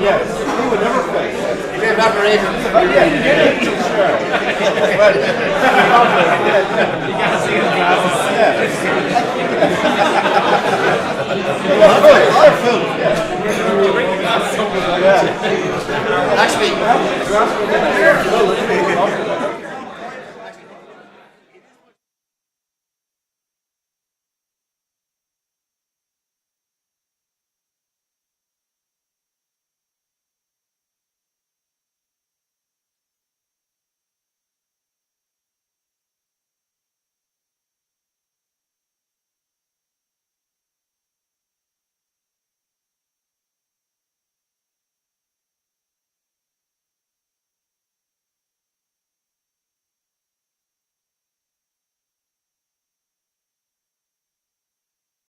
Yes, you would never play. If you evaporated. Oh, yeah, you did it. Sure. You gotta see the glasses. Yeah. Actually,